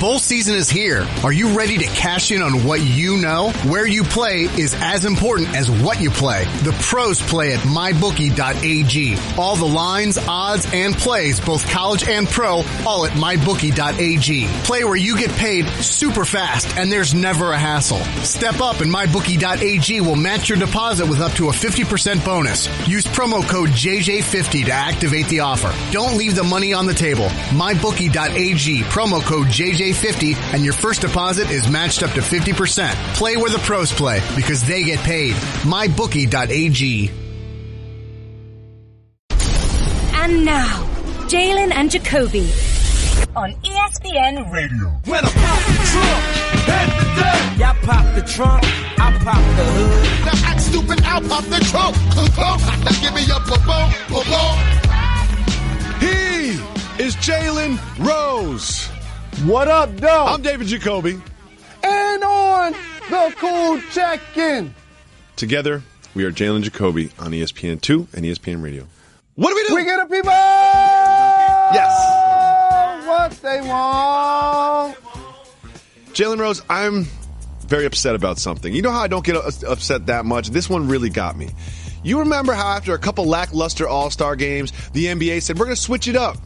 Bowl season is here. Are you ready to cash in on what you know? Where you play is as important as what you play. The pros play at mybookie.ag. All the lines, odds, and plays, both college and pro, all at mybookie.ag. Play where you get paid super fast and there's never a hassle. Step up and mybookie.ag will match your deposit with up to a 50% bonus. Use promo code JJ50 to activate the offer. Don't leave the money on the table. mybookie.ag, promo code JJ50, and your first deposit is matched up to 50%. Play where the pros play because they get paid. mybookie.ag. And now, Jalen and Jacoby on ESPN Radio. When I pop the trunk, head the dirt. Y'all pop the trunk, I pop the hood. Now act stupid, I'll pop the trunk. Now give me a boom. He is Jalen Rose. What up, though? I'm David Jacoby. And on the Cool Check-In. Together, we are Jalen Jacoby on ESPN2 and ESPN Radio. What do we do? We get the people. Yes. What they want. Jalen Rose, I'm very upset about something. You know how I don't get upset that much? This one really got me. You remember how after a couple lackluster All-Star games, the NBA said, we're going to switch it up.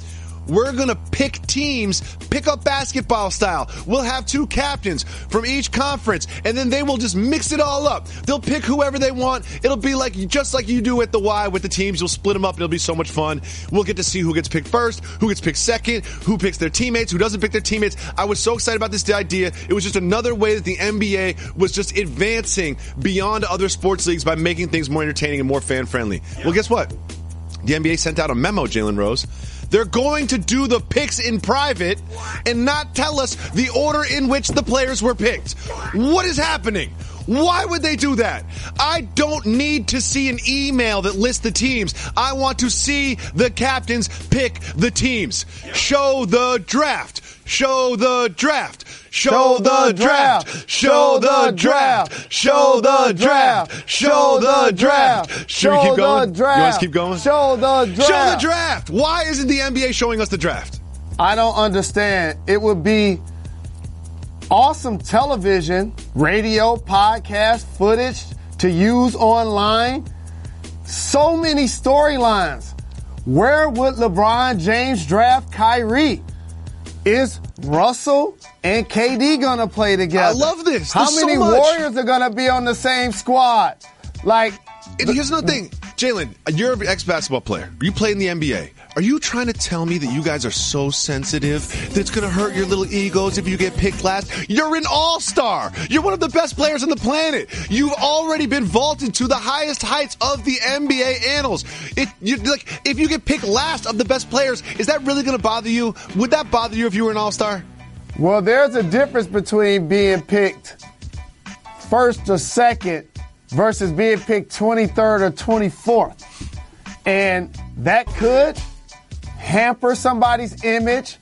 We're going to pick teams, pick up basketball style. We'll have two captains from each conference, and then they will just mix it all up. They'll pick whoever they want. It'll be like just like you do at the Y with the teams. You'll split them up, and it'll be so much fun. We'll get to see who gets picked first, who gets picked second, who picks their teammates, who doesn't pick their teammates. I was so excited about this idea. It was just another way that the NBA was just advancing beyond other sports leagues by making things more entertaining and more fan-friendly. Well, guess what? The NBA sent out a memo, Jalen Rose. They're going to do the picks in private and not tell us the order in which the players were picked. What is happening? Why would they do that? I don't need to see an email that lists the teams. I want to see the captains pick the teams. Show the draft. Show the draft. Show the draft. Show the draft. Show the draft. Show the draft. Should we keep going? You want us to keep going? Show the draft. Show the draft. Why isn't the NBA showing us the draft? I don't understand. It would be awesome television, radio, podcast, footage to use online. So many storylines. Where would LeBron James draft Kyrie? Is Russell and KD going to play together? I love this. How There's many so much. Warriors are going to be on the same squad? And here's another thing. Jalen, you're an ex-basketball player. You play in the NBA. Are you trying to tell me that you guys are so sensitive that it's going to hurt your little egos if you get picked last? You're an all-star. You're one of the best players on the planet. You've already been vaulted to the highest heights of the NBA annals. If you get picked last of the best players, is that really going to bother you? Would that bother you if you were an all-star? Well, there's a difference between being picked first or second versus being picked 23rd or 24th. And that could hamper somebody's image,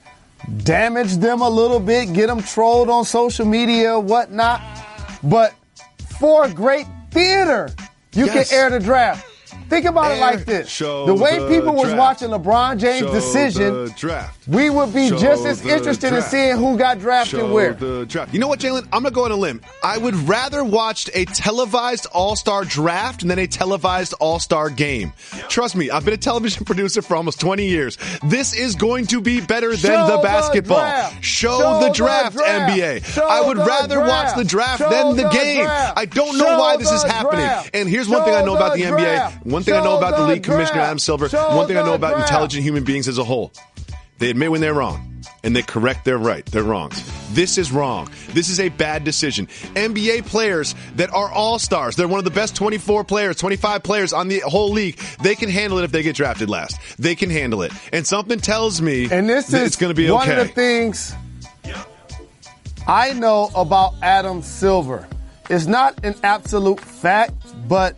damage them a little bit, get them trolled on social media, whatnot. But for great theater, you can air the draft. Think about it like this. The way people was watching LeBron James' decision, we would be just as interested in seeing who got drafted where. You know what, Jalen? I'm going to go on a limb. I would rather watch a televised All-Star draft than a televised All-Star game. Trust me, I've been a television producer for almost 20 years. This is going to be better than the basketball. Show the draft, NBA. I would rather watch the draft than the game. I don't know why this is happening. And here's one thing I know about the NBA. One thing I know about the league commissioner, Adam Silver. One thing I know about intelligent human beings as a whole. They admit when they're wrong, and they correct their wrongs. This is wrong. This is a bad decision. NBA players that are all-stars, they're one of the best 24 players, 25 players on the whole league. They can handle it if they get drafted last. They can handle it. And something tells me and this that is it's going to be okay. One of the things I know about Adam Silver. It's not an absolute fact, but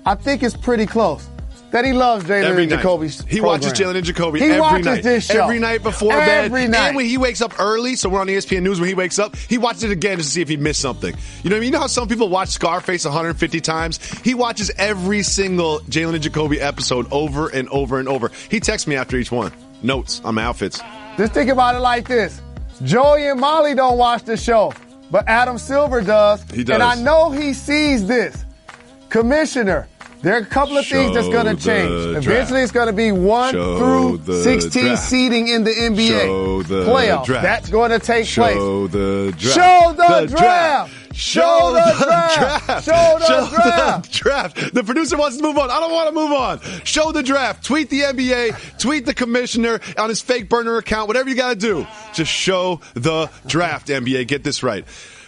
I think it's pretty close. That he loves Jalen and Jacoby's He watches Jalen and Jacoby every night. Watches this show. Every night before bed. And when he wakes up early, so we're on ESPN News when he wakes up, he watches it again just to see if he missed something. You know what I mean? You know how some people watch Scarface 150 times? He watches every single Jalen and Jacoby episode over and over and over. He texts me after each one. Notes on my outfits. Just think about it like this. Joey and Molly don't watch the show, but Adam Silver does. He does. And I know he sees this. Commissioner, there are a couple of things that's going to change. Eventually, it's going to be 1 through 16 seeding in the NBA playoffs. That's going to take place. Show the draft. Show the draft. Show the draft. Show the draft. The producer wants to move on. I don't want to move on. Show the draft. Tweet the NBA. Tweet the commissioner on his fake burner account. Whatever you got to do. Just show the draft, NBA. Get this right.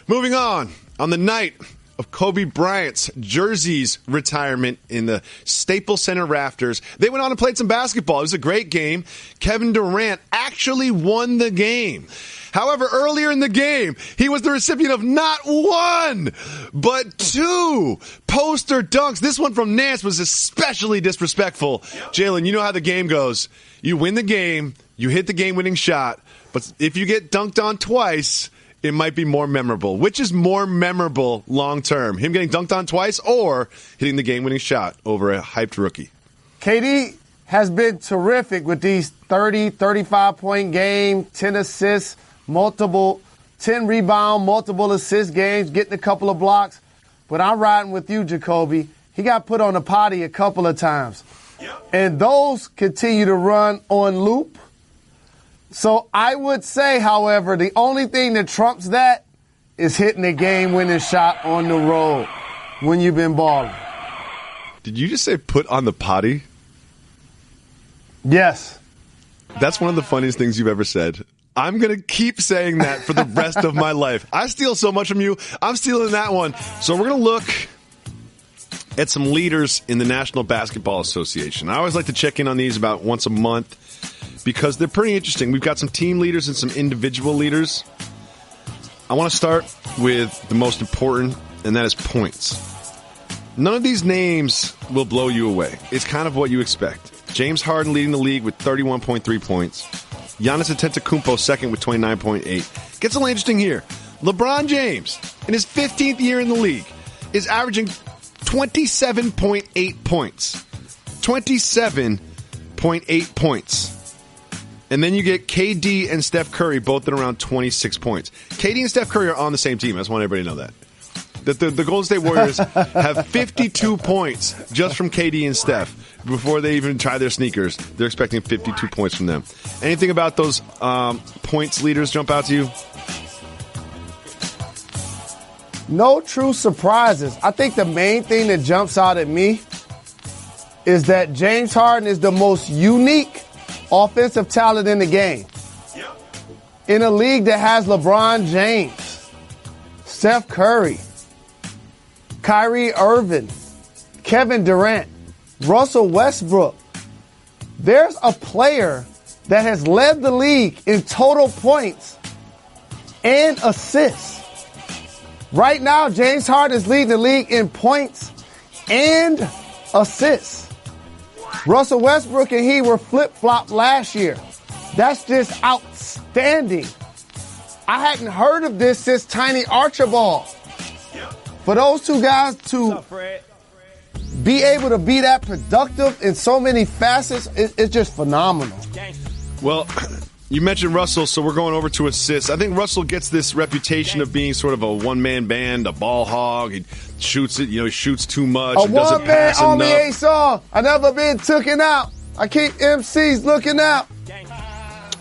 Moving on the night of Kobe Bryant's jersey's retirement in the Staples Center rafters, they went on and played some basketball. It was a great game. Kevin Durant actually won the game. However, earlier in the game, he was the recipient of not 1, but 2 poster dunks. This one from Nance was especially disrespectful. Jalen, you know how the game goes. You win the game, you hit the game-winning shot, but if you get dunked on twice, it might be more memorable. Which is more memorable long-term? Him getting dunked on twice or hitting the game-winning shot over a hyped rookie? KD has been terrific with these 30, 35-point game, 10 assists, 10 rebound, multiple assist games, getting a couple of blocks. But I'm riding with you, Jacoby. He got put on the potty a couple of times. And those continue to run on loop. So I would say, however, the only thing that trumps that is hitting a game-winning shot on the road when you've been balling. Did you just say put on the potty? Yes. That's one of the funniest things you've ever said. I'm going to keep saying that for the rest of my life. I steal so much from you. I'm stealing that one. So we're going to look at some leaders in the National Basketball Association. I always like to check in on these about once a month because they're pretty interesting. We've got some team leaders and some individual leaders. I want to start with the most important, and that is points. None of these names will blow you away. It's kind of what you expect. James Harden leading the league with 31.3 points. Giannis Antetokounmpo second with 29.8. Gets a little interesting here. LeBron James, in his 15th year in the league, is averaging 27.8 points. 27.8 points. And then you get KD and Steph Curry both at around 26 points. KD and Steph Curry are on the same team. I just want everybody to know that. The Golden State Warriors have 52 points just from KD and Steph. Before they even try their sneakers, they're expecting 52 points from them. Anything about those points leaders jump out to you? No true surprises. I think the main thing that jumps out at me is that James Harden is the most unique offensive talent in the game. In a league that has LeBron James, Steph Curry, Kyrie Irving, Kevin Durant, Russell Westbrook. There's a player that has led the league in total points and assists. Right now, James Harden is leading the league in points and assists. Russell Westbrook and he were flip-flopped last year. That's just outstanding. I hadn't heard of this since Tiny Archibald. For those two guys to be able to be that productive in so many facets, it's just phenomenal. Well, you mentioned Russell, so we're going over to assists. I think Russell gets this reputation of being sort of a one-man band, a ball hog. He shoots it, he shoots too much. A doesn't pass enough. one-man Army A song. I never been tooken out. I keep MCs looking out.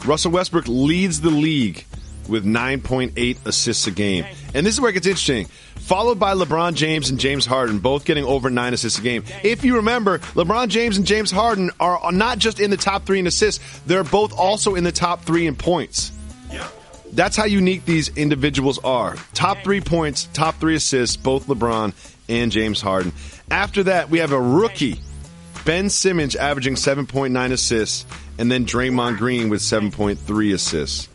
Russell Westbrook leads the league with 9.8 assists a game. And this is where it gets interesting. Followed by LeBron James and James Harden, both getting over 9 assists a game. If you remember, LeBron James and James Harden are not just in the top 3 in assists, they're both also in the top 3 in points. That's how unique these individuals are. Top 3 points, top 3 assists, both LeBron and James Harden. After that, we have a rookie, Ben Simmons, averaging 7.9 assists, and then Draymond Green with 7.3 assists.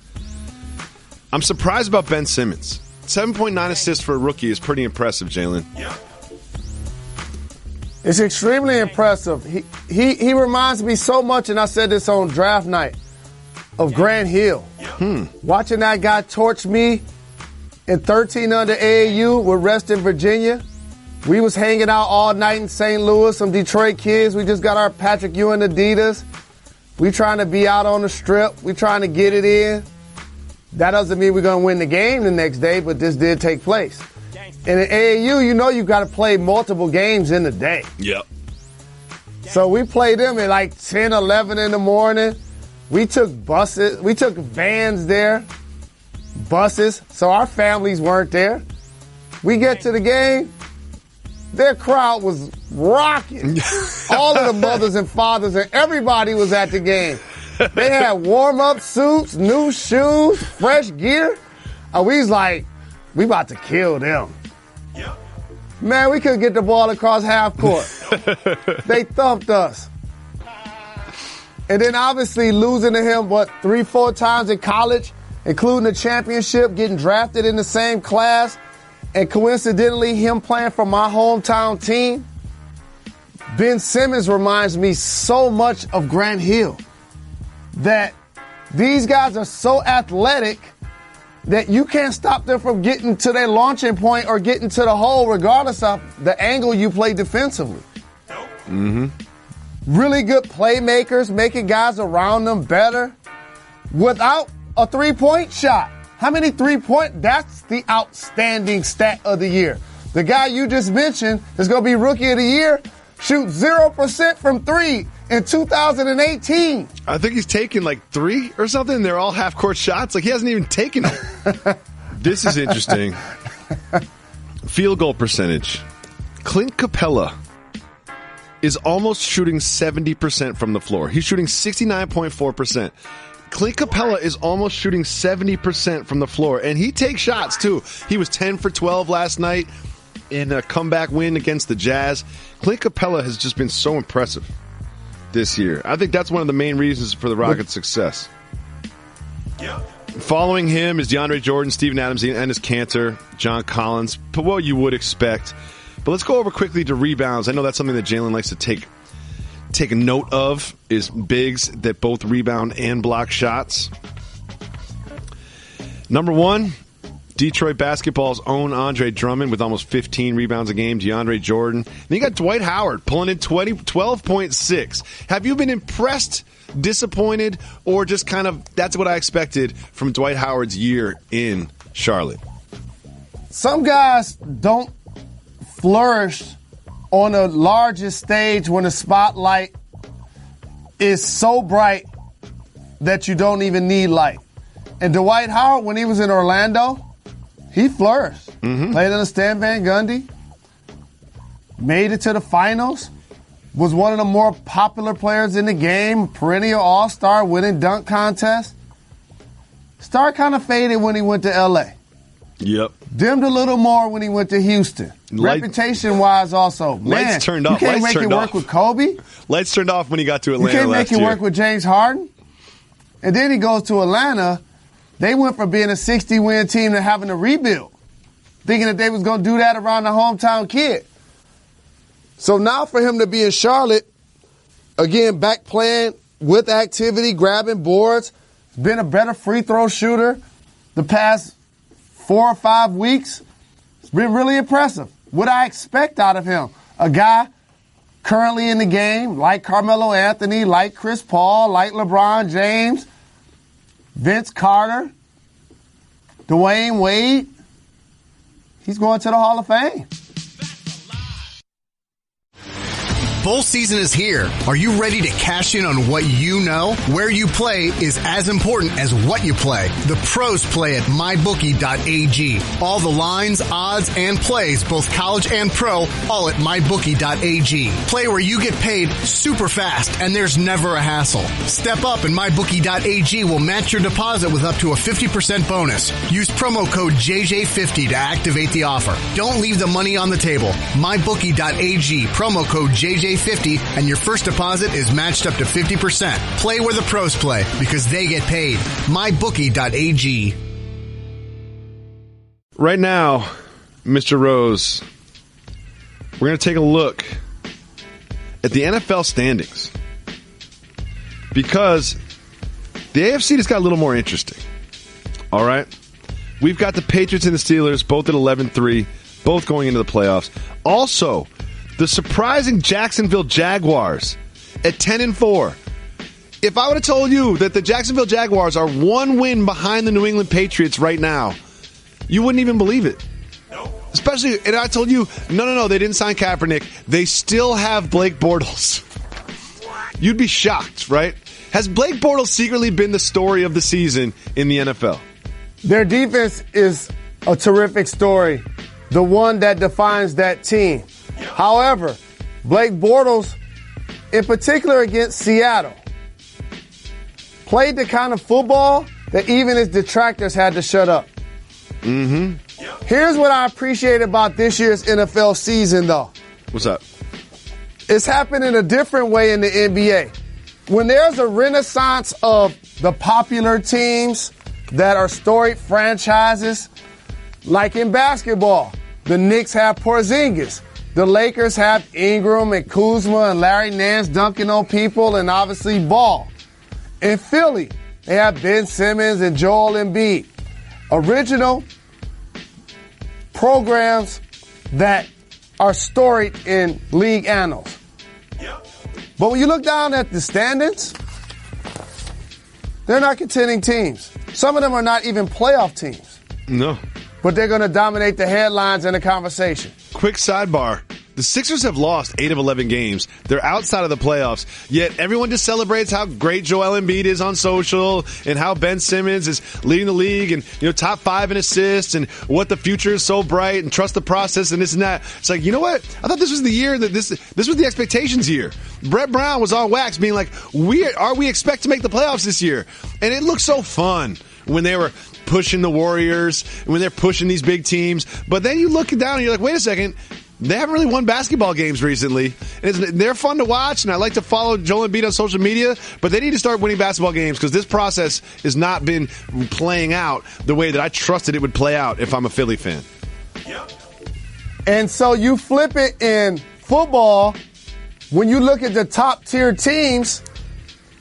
I'm surprised about Ben Simmons. 7.9 assists for a rookie is pretty impressive, Jalen. It's extremely impressive. He reminds me so much, and I said this on draft night, of Grant Hill. Watching that guy torch me in 13 under AAU with Reston, Virginia. We was hanging out all night in St. Louis, some Detroit kids. We just got our Patrick Ewing Adidas. We trying to be out on the strip. We trying to get it in. That doesn't mean we're going to win the game the next day, but this did take place. And in AAU, you've got to play multiple games in the day. Yep. So we played them at like 10, 11 in the morning. We took buses. We took vans there, buses. So our families weren't there. We get to the game. Their crowd was rocking. All of the mothers and fathers and everybody was at the game. They had warm-up suits, new shoes, fresh gear. We was like, we about to kill them. Yep. Man, we couldn't get the ball across half court. They thumped us. And then obviously losing to him, 3-4 times in college, including the championship, getting drafted in the same class, and coincidentally him playing for my hometown team. Ben Simmons reminds me so much of Grant Hill. That these guys are so athletic that you can't stop them from getting to their launching point or getting to the hole regardless of the angle you play defensively. Mm-hmm. Really good playmakers, making guys around them better without a three-point shot. How many three-point? That's the outstanding stat of the year. The guy you just mentioned is going to be Rookie of the Year, shoot 0% from three in 2018. I think he's taken like 3 or something. They're all half-court shots. Like, he hasn't even taken them. This is interesting. Field goal percentage. Clint Capella is almost shooting 70% from the floor. He's shooting 69.4%. Clint Capella is almost shooting 70% from the floor, and he takes shots, too. He was 10 for 12 last night in a comeback win against the Jazz. Clint Capella has just been so impressive this year. I think that's one of the main reasons for the Rockets' success. Yep. Following him is DeAndre Jordan, Steven Adams, Enes Kanter, John Collins. But what you would expect. But let's go over quickly to rebounds. I know that's something that Jalen likes to take a note of, is bigs that both rebound and block shots. Number 1, Detroit basketball's own Andre Drummond with almost 15 rebounds a game. DeAndre Jordan. Then you got Dwight Howard pulling in 12.6. Have you been impressed, disappointed, or just kind of that's what I expected from Dwight Howard's year in Charlotte? Some guys don't flourish on the largest stage when the spotlight is so bright that you don't even need light. And Dwight Howard, when he was in Orlando, he flourished. Mm-hmm. Played in the Stan Van Gundy. Made it to the finals. Was one of the more popular players in the game. Perennial all-star, winning dunk contest. Star kind of faded when he went to L.A. Yep. Dimmed a little more when he went to Houston. Reputation-wise also. Man, lights turned off. You can't make it work with Kobe. Lights turned off when he got to Atlanta last year. You can't make it work with James Harden. And then he goes to Atlanta. They went from being a 60-win team to having to rebuild, thinking that they was going to do that around the hometown kid. So now for him to be in Charlotte, again, back playing with activity, grabbing boards, been a better free throw shooter the past 4 or 5 weeks. It's been really impressive. What I expect out of him, a guy currently in the game, like Carmelo Anthony, like Chris Paul, like LeBron James, Vince Carter, Dwayne Wade, he's going to the Hall of Fame. Bowl season is here. Are you ready to cash in on what you know? Where you play is as important as what you play. The pros play at mybookie.ag. All the lines, odds, and plays, both college and pro, all at mybookie.ag. Play where you get paid super fast and there's never a hassle. Step up and mybookie.ag will match your deposit with up to a 50% bonus. Use promo code JJ50 to activate the offer. Don't leave the money on the table. Mybookie.ag, promo code JJ50, and your first deposit is matched up to 50%. Play where the pros play because they get paid. MyBookie.ag. Right now, Mr. Rose, we're going to take a look at the NFL standings because the AFC just got a little more interesting. All right? We've got the Patriots and the Steelers both at 11-3, both going into the playoffs. Also, the surprising Jacksonville Jaguars at 10-4. If I would have told you that the Jacksonville Jaguars are one win behind the New England Patriots right now, you wouldn't even believe it. Especially, and I told you, no, they didn't sign Kaepernick. They still have Blake Bortles. You'd be shocked, right? Has Blake Bortles secretly been the story of the season in the NFL? Their defense is a terrific story, the one that defines that team. However, Blake Bortles, in particular against Seattle, played the kind of football that even his detractors had to shut up. Mm-hmm. Here's what I appreciate about this year's NFL season, though. What's up? It's happened in a different way in the NBA. When there's a renaissance of the popular teams that are storied franchises, like in basketball, the Knicks have Porzingis. The Lakers have Ingram and Kuzma and Larry Nance dunking on people and obviously Ball. In Philly, they have Ben Simmons and Joel Embiid. Original programs that are storied in league annals. But when you look down at the standings, they're not contending teams. Some of them are not even playoff teams. No. But they're going to dominate the headlines and the conversation. Quick sidebar. The Sixers have lost 8 of 11 games. They're outside of the playoffs. Yet everyone just celebrates how great Joel Embiid is on social and how Ben Simmons is leading the league and, top 5 in assists and what the future is so bright and trust the process and this and that. It's like, you know what? I thought this was the year that this was the expectations year. Brett Brown was on wax being like, we expect to make the playoffs this year. And it looked so fun when they were pushing the Warriors, when they're pushing these big teams. But then you look down and you're like, wait a second. They haven't really won basketball games recently. They're fun to watch, and I like to follow Joel Embiid on social media, but they need to start winning basketball games because this process has not been playing out the way that I trusted it would play out if I'm a Philly fan. And so you flip it in football, when you look at the top-tier teams,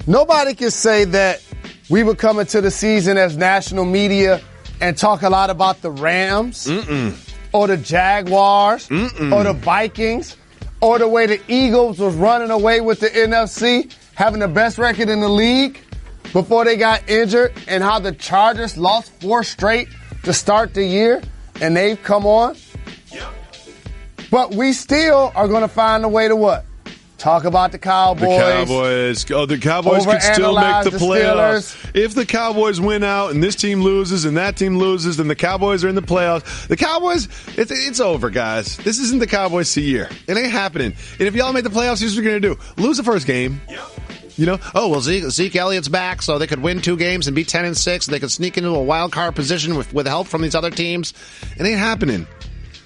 nobody can say that we would come into the season as national media and talk a lot about the Rams. Or the Jaguars, or the Vikings, or the way the Eagles was running away with the NFC, having the best record in the league before they got injured, and how the Chargers lost 4 straight to start the year, and they've come on. But we still are going to find a way to what? Talk about the Cowboys. The Cowboys could still make the playoffs. If the Cowboys win out and this team loses and that team loses, then the Cowboys are in the playoffs. The Cowboys, it's over, guys. This isn't the Cowboys' year. It ain't happening. And if y'all make the playoffs, here's what you're going to do. Lose the first game. Zeke Elliott's back, so they could win 2 games and be 10-6. They could sneak into a wild card position with help from these other teams. It ain't happening.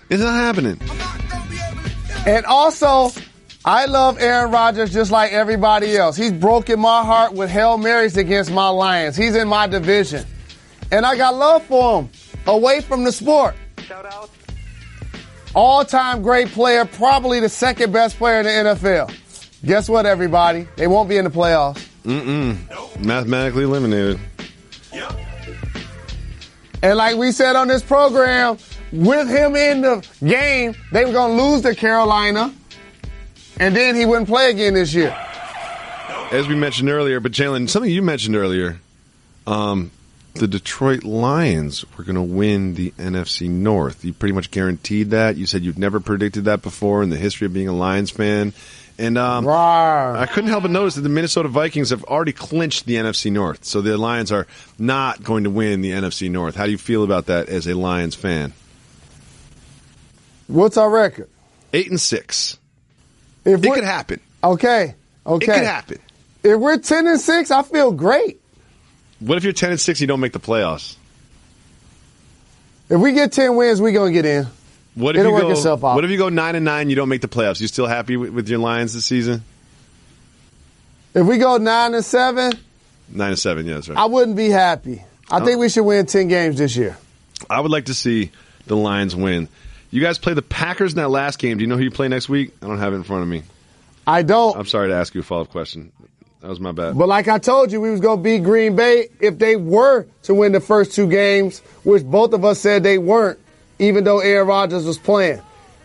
It's not happening. And also, I love Aaron Rodgers just like everybody else. He's broken my heart with Hail Marys against my Lions. He's in my division. And I got love for him away from the sport. Shout out. All-time great player, probably the second best player in the NFL. Guess what, everybody? They won't be in the playoffs. Mathematically eliminated. And like we said on this program, with him in the game, they were going to lose to Carolina. And then he wouldn't play again this year. As we mentioned earlier, but Jalen, something you mentioned earlier, the Detroit Lions were going to win the NFC North. You pretty much guaranteed that. You said you'd never predicted that before in the history of being a Lions fan. And I couldn't help but notice that the Minnesota Vikings have already clinched the NFC North. So the Lions are not going to win the NFC North. How do you feel about that as a Lions fan? What's our record? 8-6. It could happen. Okay. It could happen. If we're 10-6, I feel great. What if you're 10-6 and you don't make the playoffs? If we get 10 wins, we're going to get in. It'll work itself out. What if you go 9-9 and you don't make the playoffs? You still happy with your Lions this season? If we go 9-7? 9-7, yeah, that's right. I wouldn't be happy. I think we should win 10 games this year. I would like to see the Lions win. You guys play the Packers in that last game. Do you know who you play next week? I don't have it in front of me. I don't. I'm sorry to ask you a follow-up question. That was my bad. But like I told you, we was going to beat Green Bay if they were to win the first 2 games, which both of us said they weren't, even though Aaron Rodgers was playing.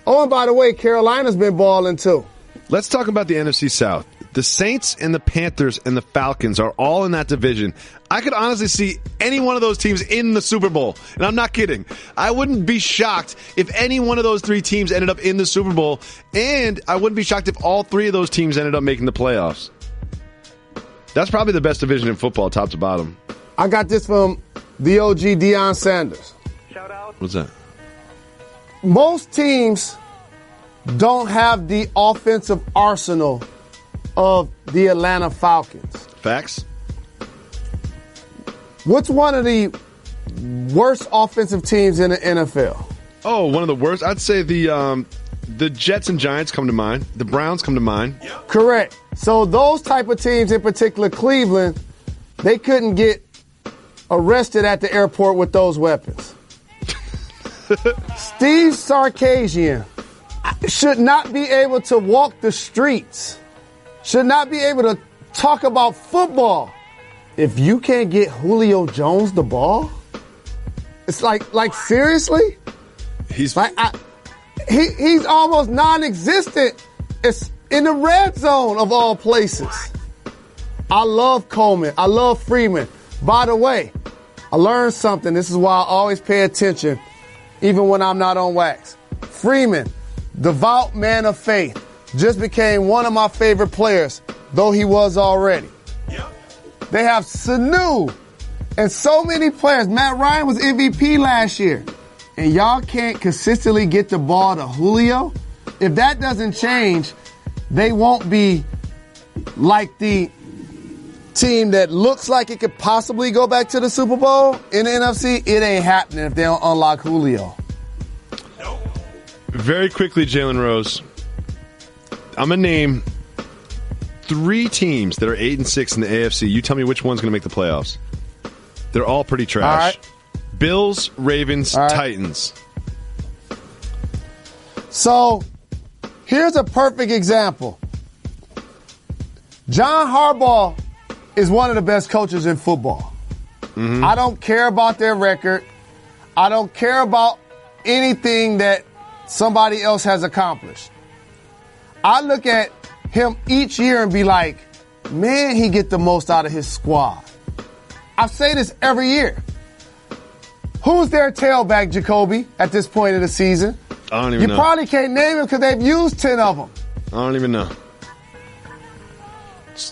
Oh, and by the way, Carolina's been balling too. Let's talk about the NFC South. The Saints and the Panthers and the Falcons are all in that division. I could honestly see any one of those teams in the Super Bowl. And I'm not kidding. I wouldn't be shocked if any one of those three teams ended up in the Super Bowl. And I wouldn't be shocked if all three of those teams ended up making the playoffs. That's probably the best division in football, top to bottom. I got this from the OG Deion Sanders. Shout out. What's that? Most teams don't have the offensive arsenal of the Atlanta Falcons. Facts? What's one of the worst offensive teams in the NFL? Oh, one of the worst? I'd say the Jets and Giants come to mind. The Browns come to mind. Correct. So those type of teams, in particular Cleveland, they couldn't get arrested at the airport with those weapons. Steve Sarkisian should not be able to walk the streets, should not be able to talk about football. If you can't get Julio Jones the ball, it's like seriously? He's he's almost non-existent. It's in the red zone of all places. I love Coleman. I love Freeman. By the way, I learned something. This is why I always pay attention, even when I'm not on wax. Freeman, devout man of faith, just became one of my favorite players, though he was already. Yep. They have Sanu and so many players. Matt Ryan was MVP last year, and y'all can't consistently get the ball to Julio. If that doesn't change, they won't be like the team that looks like it could possibly go back to the Super Bowl in the NFC. It ain't happening if they don't unlock Julio. Very quickly, Jalen Rose, I'm going to name 3 teams that are 8-6 in the AFC. You tell me which one's going to make the playoffs. They're all pretty trash. All right. Bills, Ravens, right. Titans. So, here's a perfect example. John Harbaugh is one of the best coaches in football. Mm-hmm. I don't care about their record. I don't care about anything that somebody else has accomplished. I look at him each year and be like, man, he get the most out of his squad. I say this every year. Who's their tailback, Jacoby, at this point of the season? I don't even know. You probably can't name him because they've used 10 of them. I don't even know.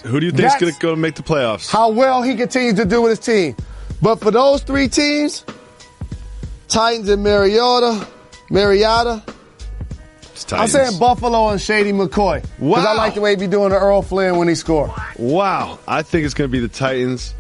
Who do you think is going to go make the playoffs? How well he continues to do with his team. But for those 3 teams, Titans and Mariota, I'm saying Buffalo and Shady McCoy. Wow. Because I like the way he be doing to Earl Flynn when he scored. Wow. I think it's going to be the Titans.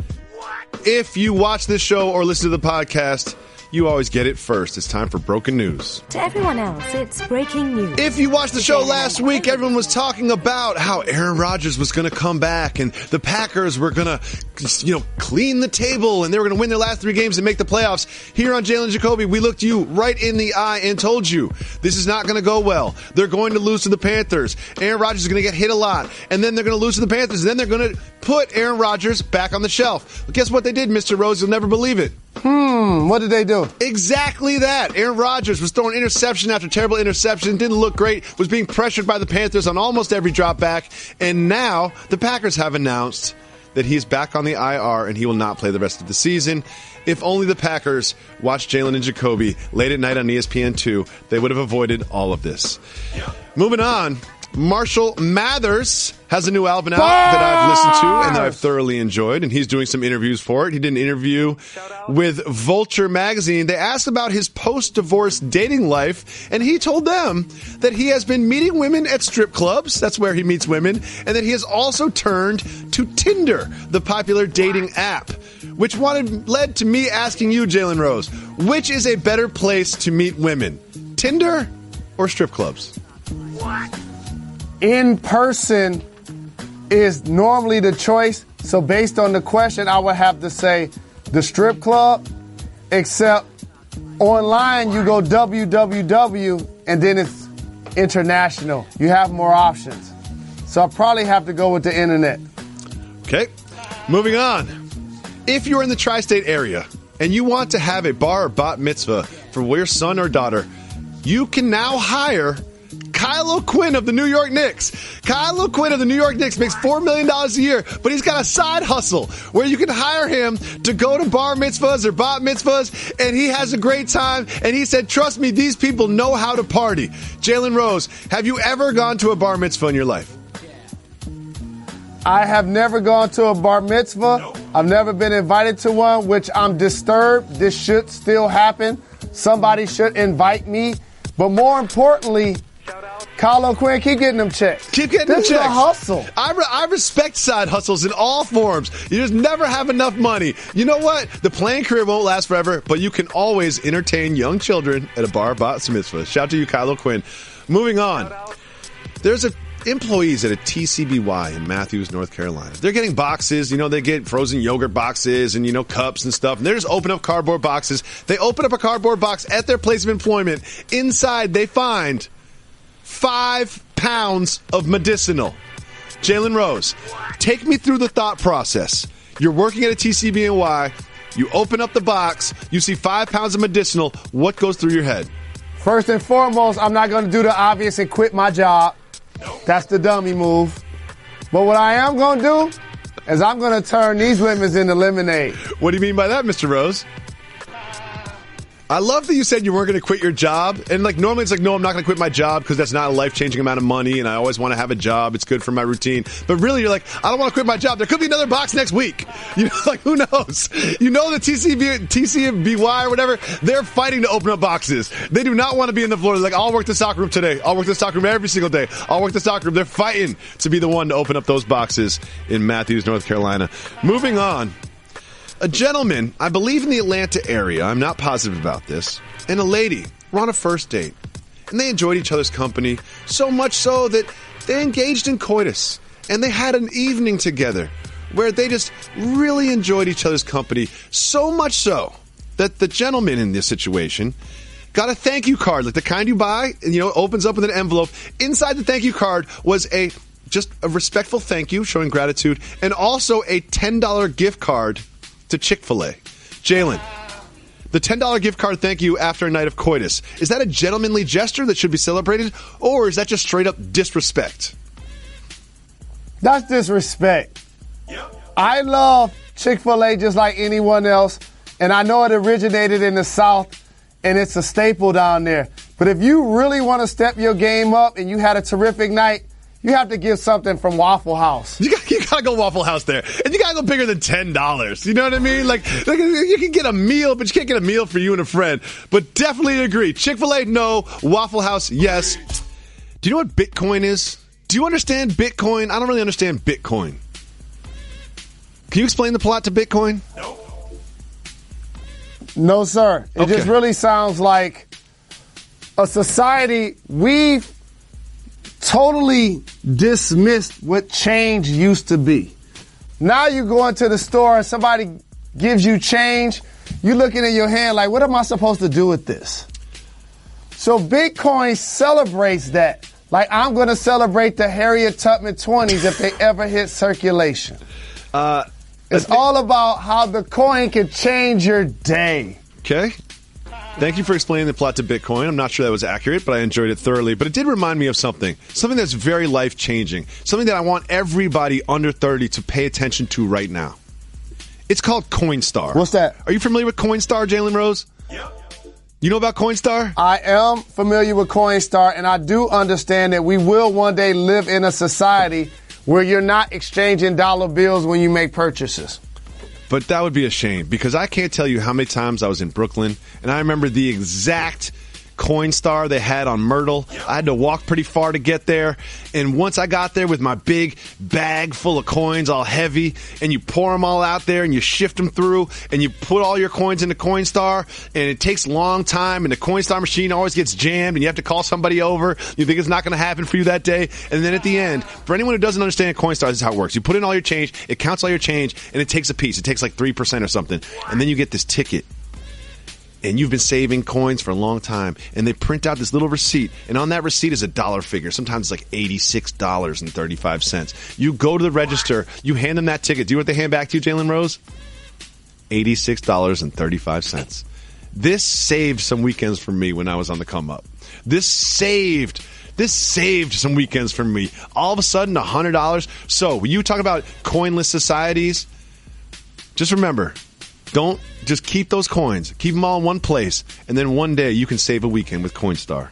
If you watch this show or listen to the podcast, you always get it first. It's time for Broken News. To everyone else, it's breaking news. If you watched the show last week, everyone was talking about how Aaron Rodgers was going to come back and the Packers were going to, clean the table and they were going to win their last 3 games and make the playoffs. Here on Jalen and Jacoby, we looked you right in the eye and told you this is not going to go well. They're going to lose to the Panthers. Aaron Rodgers is going to get hit a lot. And then they're going to lose to the Panthers. And then they're going to put Aaron Rodgers back on the shelf. Well, guess what they did, Mr. Rose? You'll never believe it. What did they do? Exactly that. Aaron Rodgers was throwing interception after terrible interception, didn't look great, was being pressured by the Panthers on almost every drop back, and now the Packers have announced that he's back on the IR and he will not play the rest of the season. If only the Packers watched Jalen and Jacoby late at night on ESPN2, they would have avoided all of this. Moving on. Marshall Mathers has a new album out that I've listened to and that I've thoroughly enjoyed, and he's doing some interviews for it. He did an interview with Vulture magazine. They asked about his post-divorce dating life, and he told them that he has been meeting women at strip clubs. That's where he meets women. And that he has also turned to Tinder, the popular dating app, which led to me asking you, Jalen Rose, which is a better place to meet women, Tinder or strip clubs? What? In person is normally the choice. So based on the question, I would have to say the strip club, except online you go www and then it's international. You have more options. So I probably have to go with the internet. Okay, moving on. If you're in the tri-state area and you want to have a bar or bat mitzvah for your son or daughter, you can now hire Kyle O'Quinn of the New York Knicks. Kyle O'Quinn of the New York Knicks makes $4 million a year, but he's got a side hustle where you can hire him to go to bar mitzvahs or bat mitzvahs, and he has a great time. And he said, trust me, these people know how to party. Jalen Rose, have you ever gone to a bar mitzvah in your life? I have never gone to a bar mitzvah. No. I've never been invited to one, which I'm disturbed. This should still happen. Somebody should invite me. But more importantly, Kyle O'Quinn, keep getting them checks. Keep getting them checks. This is a hustle. I respect side hustles in all forms. You just never have enough money. You know what? The playing career won't last forever, but you can always entertain young children at a bar bat mitzvah. Shout out to you, Kyle O'Quinn. Moving on. There's employees at a TCBY in Matthews, North Carolina. They're getting boxes. They get frozen yogurt boxes and, cups and stuff. And they're just opening up cardboard boxes. They open up a cardboard box at their place of employment. Inside, they find 5 pounds of medicinal. Jalen Rose, take me through the thought process. You're working at a TCBY. You open up the box. You see 5 pounds of medicinal. What goes through your head? First and foremost, I'm not going to do the obvious and quit my job. That's the dummy move. But what I am going to do is I'm going to turn these lemons into lemonade. What do you mean by that, Mr. Rose? I love that you said you weren't going to quit your job. And normally it's no, I'm not going to quit my job because that's not a life-changing amount of money and I always want to have a job. It's good for my routine. But really you're like, I don't want to quit my job. There could be another box next week. Who knows? The TCBY or whatever, they're fighting to open up boxes. They do not want to be in the floor. They're like, I'll work the stock room today. I'll work the stock room every single day. I'll work the stock room. They're fighting to be the one to open up those boxes in Matthews, North Carolina. Moving on. A gentleman, I believe in the Atlanta area, I'm not positive about this, and a lady were on a first date. And they enjoyed each other's company, so much so that they engaged in coitus. And they had an evening together where they just really enjoyed each other's company, so much so that the gentleman in this situation got a thank you card, like the kind you buy, and opens up with an envelope. Inside the thank you card was just a respectful thank you, showing gratitude, and also a $10 gift card to Chick-fil-A. Jalen, the $10 gift card thank you after a night of coitus, is that a gentlemanly gesture that should be celebrated, or is that just straight up disrespect? That's disrespect. Yep. I love Chick-fil-A just like anyone else, and I know it originated in the South, and it's a staple down there. But if you really want to step your game up and you had a terrific night, you have to give something from Waffle House. You gotta go Waffle House there. And you gotta go bigger than $10. You know what I mean? Like you can get a meal, but you can't get a meal for you and a friend. But definitely agree. Chick-fil-A, no. Waffle House, yes. Do you know what Bitcoin is? Do you understand Bitcoin? I don't really understand Bitcoin. Can you explain the plot to Bitcoin? No, sir. It just really sounds like a society we've totally dismissed what change used to be. Now you go into the store and somebody gives you change. You're looking at your hand like, what am I supposed to do with this? So Bitcoin celebrates that. Like I'm going to celebrate the Harriet Tubman 20s if they ever hit circulation. It's all about how the coin can change your day. Okay. Thank you for explaining the plot to Bitcoin. I'm not sure that was accurate, but I enjoyed it thoroughly. But it did remind me of something that's very life-changing, something that I want everybody under 30 to pay attention to right now. It's called Coinstar. What's that? Are you familiar with Coinstar, Jalen Rose? Yep. You know about Coinstar? I am familiar with Coinstar, and I do understand that we will one day live in a society where you're not exchanging dollar bills when you make purchases. But that would be a shame because I can't tell you how many times I was in Brooklyn and I remember the exact Coinstar they had on Myrtle. I had to walk pretty far to get there. And once I got there with my big bag full of coins, all heavy, and you pour them all out there and you shift them through and you put all your coins into Coinstar, and it takes a long time and the Coinstar machine always gets jammed and you have to call somebody over. You think it's not going to happen for you that day. And then at the end, for anyone who doesn't understand Coinstar, this is how it works. You put in all your change, it counts all your change, and it takes a piece. It takes like 3% or something. And then you get this ticket. And you've been saving coins for a long time, and they print out this little receipt, and on that receipt is a dollar figure. Sometimes it's like $86.35. You go to the register, you hand them that ticket. Do you know what they hand back to you, Jalen Rose? $86.35. This saved some weekends for me when I was on the come up. This saved This saved some weekends for me. All of a sudden, $100. So when you talk about coinless societies, just remember, don't just keep those coins. Keep them all in one place, and then one day you can save a weekend with Coinstar.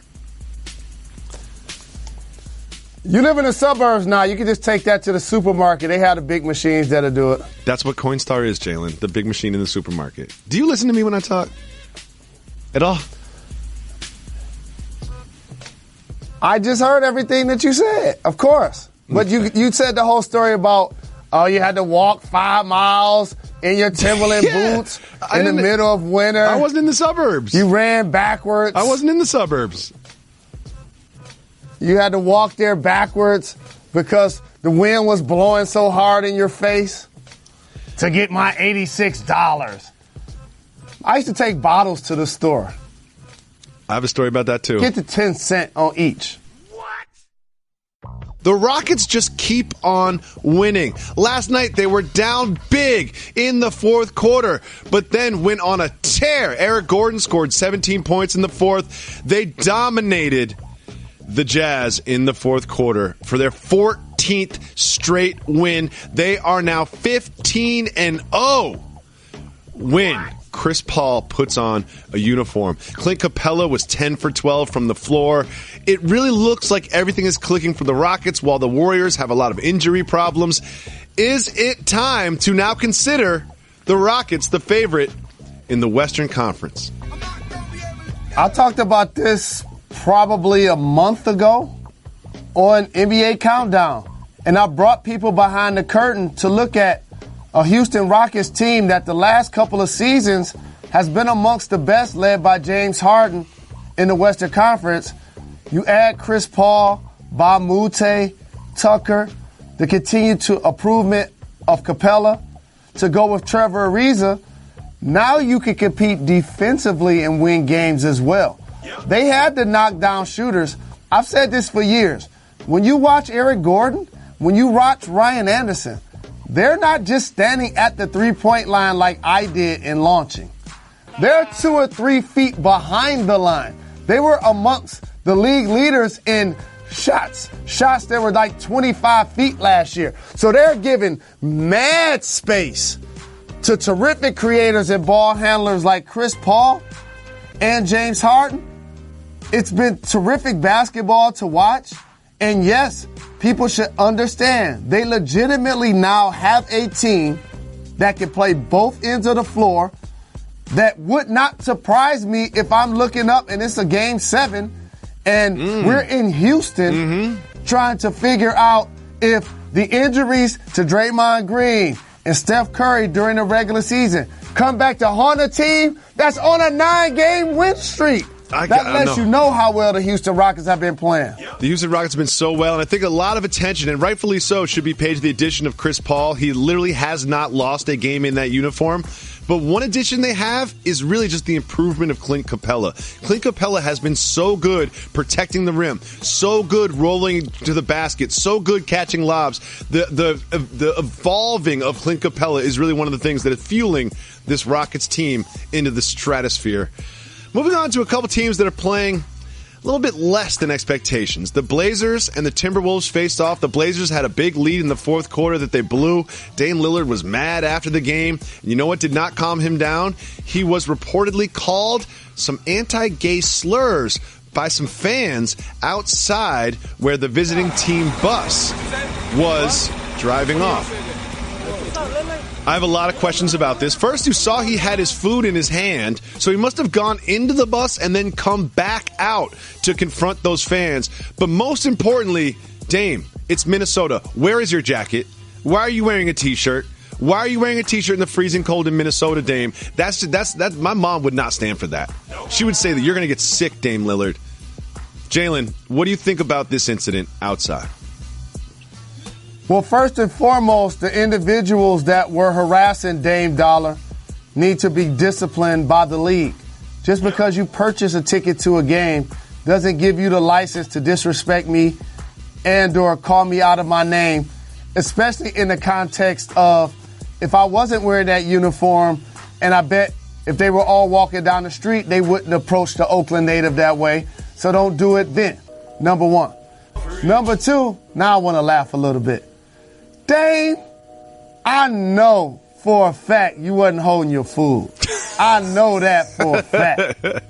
You live in the suburbs now. You can just take that to the supermarket. They have the big machines that'll do it. That's what Coinstar is, Jalen. The big machine in the supermarket. Do you listen to me when I talk? At all? I just heard everything that you said, of course. But you said the whole story about, you had to walk 5 miles in your Timberland boots in the middle of winter. I wasn't in the suburbs. You ran backwards. I wasn't in the suburbs. You had to walk there backwards because the wind was blowing so hard in your face to get my $86. I used to take bottles to the store. I have a story about that, too. Get the 10 cents on each. The Rockets just keep on winning. Last night, they were down big in the fourth quarter, but then went on a tear. Eric Gordon scored 17 points in the fourth. They dominated the Jazz in the fourth quarter for their 14th straight win. They are now 15-0. When Chris Paul puts on a uniform. Clint Capella was 10 for 12 from the floor. It really looks like everything is clicking for the Rockets while the Warriors have a lot of injury problems. Is it time to now consider the Rockets the favorite in the Western Conference? I talked about this probably a month ago on NBA Countdown, and I brought people behind the curtain to look at a Houston Rockets team that the last couple of seasons has been amongst the best, led by James Harden in the Western Conference. You add Chris Paul, Bamute, Tucker, the continued improvement of Capella, to go with Trevor Ariza. Now you can compete defensively and win games as well. They had to knock down shooters. I've said this for years. When you watch Eric Gordon, when you watch Ryan Anderson, they're not just standing at the three-point line like I did in launching. They're 2 or 3 feet behind the line. They were amongst the league leaders in shots that were like 25 feet last year. So they're giving mad space to terrific creators and ball handlers like Chris Paul and James Harden. It's been terrific basketball to watch. And yes, people should understand they legitimately now have a team that can play both ends of the floor. That would not surprise me if I'm looking up and it's a game 7 and we're in Houston trying to figure out if the injuries to Draymond Green and Steph Curry during the regular season come back to haunt a team that's on a 9-game win streak. That lets you know how well the Houston Rockets have been playing. The Houston Rockets have been so well, and I think a lot of attention, and rightfully so, should be paid to the addition of Chris Paul. He literally has not lost a game in that uniform. But one addition they have is really just the improvement of Clint Capella. Clint Capella has been so good protecting the rim, so good rolling to the basket, so good catching lobs. The evolving of Clint Capella is really one of the things that is fueling this Rockets team into the stratosphere. Moving on to a couple teams that are playing a little bit less than expectations. The Blazers and the Timberwolves faced off. The Blazers had a big lead in the fourth quarter that they blew. Dame Lillard was mad after the game. And you know what did not calm him down? He was reportedly called some anti-gay slurs by some fans outside where the visiting team bus was driving off. I have a lot of questions about this. First, you saw he had his food in his hand, so he must have gone into the bus and then come back out to confront those fans. But most importantly, Dame, it's Minnesota. Where is your jacket? Why are you wearing a T-shirt? Why are you wearing a T-shirt in the freezing cold in Minnesota, Dame? That's my mom would not stand for that. She would say that you're going to get sick, Dame Lillard. Jalen, what do you think about this incident outside? Well, first and foremost, the individuals that were harassing Dame Dollar need to be disciplined by the league. Just because you purchase a ticket to a game doesn't give you the license to disrespect me and or call me out of my name, especially in the context of if I wasn't wearing that uniform, and I bet if they were all walking down the street, they wouldn't approach the Oakland native that way. So don't do it then. number one. Number two, now I want to laugh a little bit. Dame, I know for a fact you wasn't holding your food. I know that for a fact.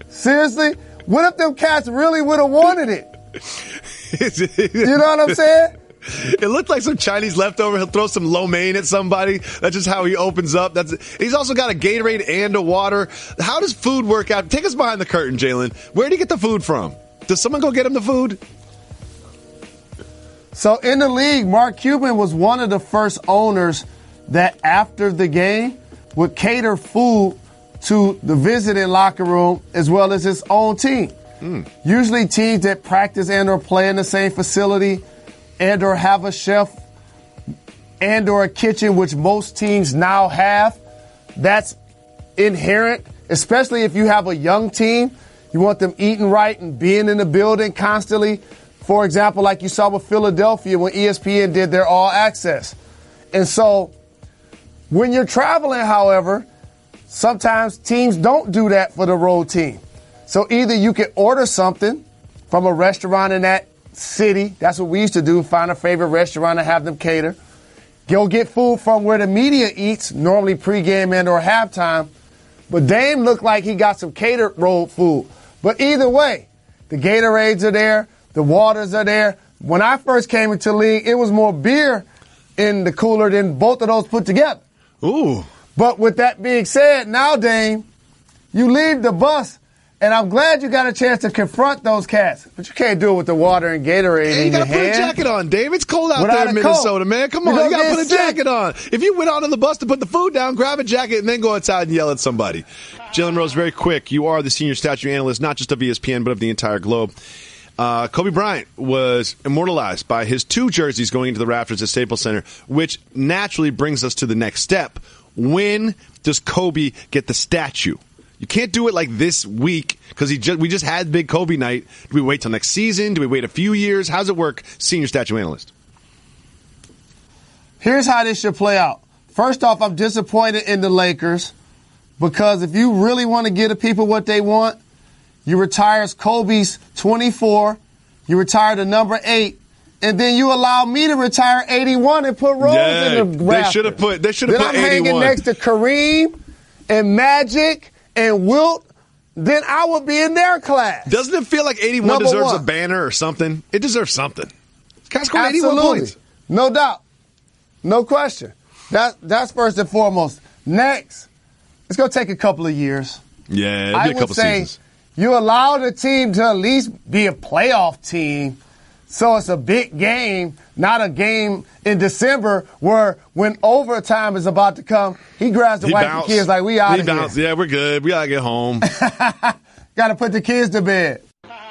Seriously? What if them cats really would have wanted it? You know what I'm saying? It looked like some Chinese leftover. He'll throw some lo mein at somebody. That's just how he opens up. He's also got a Gatorade and a water. How does food work out? Take us behind the curtain, Jalen. Where do you get the food from? Does someone go get him the food? So in the league, Mark Cuban was one of the first owners that after the game would cater food to the visiting locker room as well as his own team. Usually teams that practice and or play in the same facility and or have a chef and or a kitchen, which most teams now have. That's inherent, especially if you have a young team. You want them eating right and being in the building constantly. For example, like you saw with Philadelphia when ESPN did their All Access. And so when you're traveling, however, sometimes teams don't do that for the road team. So either you can order something from a restaurant in that city. That's what we used to do, find a favorite restaurant and have them cater. Go get food from where the media eats, normally pregame and or halftime. But Dame looked like he got some catered road food. But either way, the Gatorades are there, the waters are there. When I first came into the league, it was more beer in the cooler than both of those put together. Ooh. But with that being said, now, Dame, you leave the bus, and I'm glad you got a chance to confront those cats. But you can't do it with the water and Gatorade in your hand. You got to put a jacket on, Dave. It's cold out Without there in Minnesota, man. Come on, you got to put a jacket on. If you went onto the bus to put the food down, grab a jacket and then go outside and yell at somebody. Jalen Rose, very quick. You are the senior statue analyst, not just of ESPN, but of the entire globe. Kobe Bryant was immortalized by his 2 jerseys going into the rafters at Staples Center, which naturally brings us to the next step. When does Kobe get the statue? You can't do it like this week because we just had big Kobe night. Do we wait till next season? Do we wait a few years? How does it work, senior statue analyst? Here's how this should play out. First off, I'm disappointed in the Lakers because if you really want to give the people what they want, you retire Kobe's 24, you retire the number 8, and then you allow me to retire 81 and put Rose in the rafters. They should have put 81. Then I'm hanging next to Kareem and Magic and Wilt. Then I would be in their class. Doesn't it feel like 81 number deserves 1. a banner or something? It deserves something. This guy scored 81 points. No doubt. No question. That's first and foremost. Next, it's going to take a couple of years. Yeah, it'll be a couple seasons. You allow the team to at least be a playoff team, so it's a big game, not a game in December where when overtime is about to come, he grabs the wife and kids like, we out of here. Yeah, we're good. We got to get home. Got to put the kids to bed.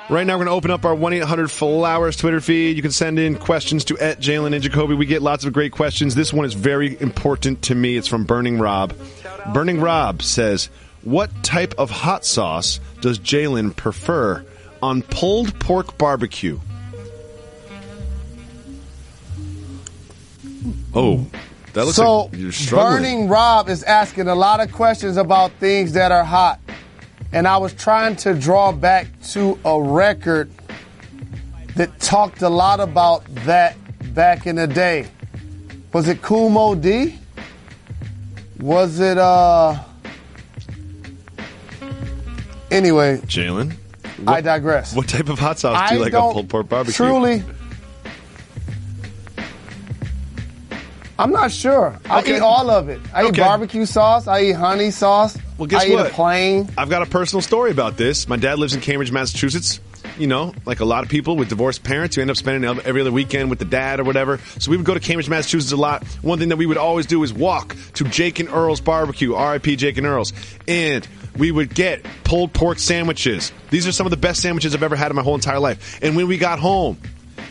Right now, we're going to open up our 1-800-FLOWERS Twitter feed. You can send in questions to @Jalen and Jacoby. We get lots of great questions. This one is very important to me. It's from Burning Rob. Burning Rob says, what type of hot sauce does Jalen prefer on pulled pork barbecue? Oh, that looks like you're struggling. Burning Rob is asking a lot of questions about things that are hot. And I was trying to draw back to a record that talked a lot about that back in the day. Was it Kool Moe Dee? Was it, Anyway. Jalen? I digress. What type of hot sauce do you like on pulled pork barbecue? I'm not sure. I eat all of it. I eat barbecue sauce. I eat honey sauce. Well, guess I what? eat a plain. I've got a personal story about this. My dad lives in Cambridge, Massachusetts. You know, like a lot of people with divorced parents, you end up spending every other weekend with the dad or whatever. So we would go to Cambridge, Massachusetts a lot. One thing that we would always do is walk to Jake and Earl's Barbecue, R.I.P. Jake and Earl's. And we would get pulled pork sandwiches. These are some of the best sandwiches I've ever had in my whole entire life. And when we got home,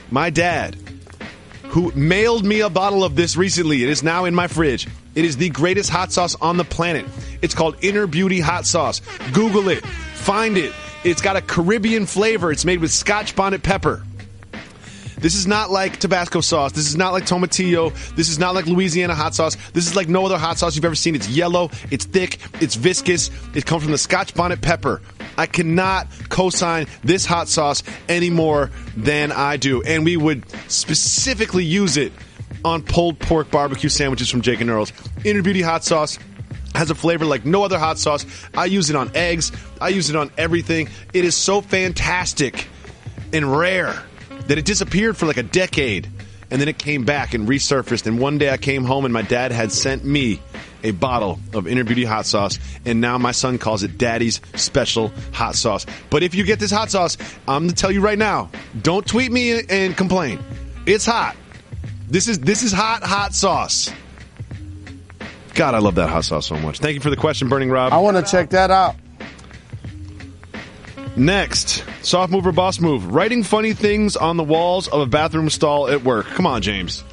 my dad, who mailed me a bottle of this recently, it is now in my fridge. It is the greatest hot sauce on the planet. It's called Inner Beauty Hot Sauce. Google it. Find it. It's got a Caribbean flavor. It's made with Scotch bonnet pepper. This is not like Tabasco sauce. This is not like Tomatillo. This is not like Louisiana hot sauce. This is like no other hot sauce you've ever seen. It's yellow. It's thick. It's viscous. It comes from the Scotch bonnet pepper. I cannot co-sign this hot sauce any more than I do. And we would specifically use it on pulled pork barbecue sandwiches from Jake and Earl's. Inner Beauty hot sauce has a flavor like no other hot sauce. I use it on eggs. I use it on everything. It is so fantastic and rare that it disappeared for like a decade. And then it came back and resurfaced. And one day I came home and my dad had sent me a bottle of Inner Beauty hot sauce. And now my son calls it Daddy's Special Hot Sauce. But if you get this hot sauce, I'm going to tell you right now, don't tweet me and complain. It's hot. This is hot sauce. God, I love that hot sauce so much. Thank you for the question, Burning Rob. I want to check that out. Next, soft move or boss move. Writing funny things on the walls of a bathroom stall at work. Come on, James.